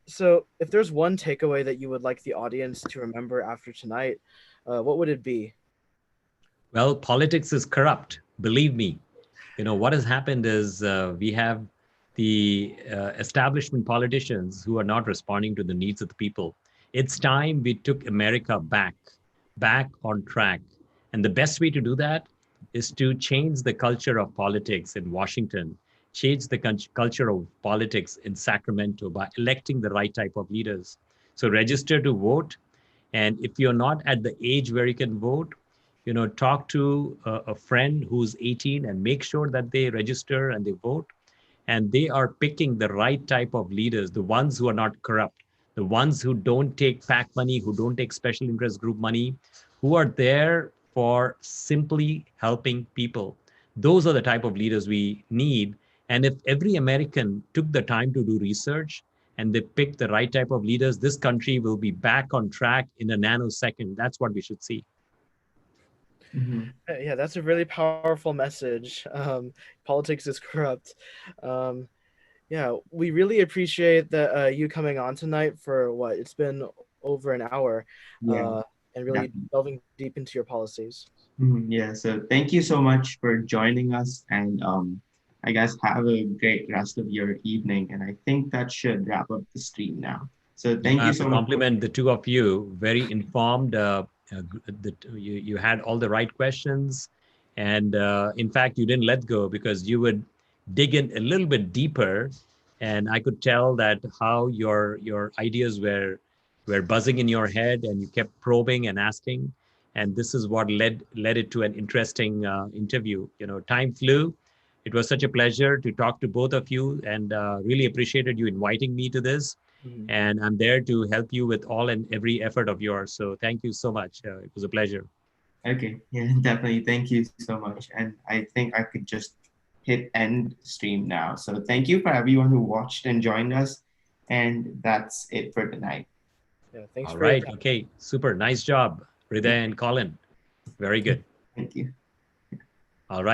So if there's one takeaway that you would like the audience to remember after tonight, what would it be? Well, politics is corrupt. Believe me. What has happened is we have the establishment politicians who are not responding to the needs of the people. It's time we took America back on track. And the best way to do that is to change the culture of politics in Washington, change the culture of politics in Sacramento by electing the right type of leaders. So register to vote. And if you're not at the age where you can vote, talk to a friend who's 18 and make sure that they register and they vote. and they are picking the right type of leaders, the ones who are not corrupt, the ones who don't take PAC money, who don't take special interest group money, who are there for simply helping people. Those are the type of leaders we need. And if every American took the time to do research and they pick the right type of leaders, this country will be back on track in a nanosecond. That's what we should see. Yeah, that's a really powerful message. Politics is corrupt. Yeah, we really appreciate that you coming on tonight for what it's been over an hour, Yeah, and really definitely. delving deep into your policies. Yeah, so thank you so much for joining us, and I guess have a great rest of your evening. And I think that should wrap up the stream now. So You know, thank I you have to so much. compliment the two of you. Very informed. You had all the right questions, and in fact, you didn't let go because you would dig in a little bit deeper, and I could tell that how your ideas were buzzing in your head, and you kept probing and asking, and this is what led it to an interesting interview. You know, time flew. It was such a pleasure to talk to both of you, and really appreciated you inviting me to this. Mhm. And I'm there to help you with all and every effort of yours. So thank you so much. It was a pleasure. Okay, yeah, definitely. Thank you so much. And I think I could just hit end stream now. So thank you for everyone who watched and joined us. And that's it for tonight. Yeah, thanks All for your right. time. Okay. Super. Nice job, Hriday and Colin. Very good. Thank you. All right.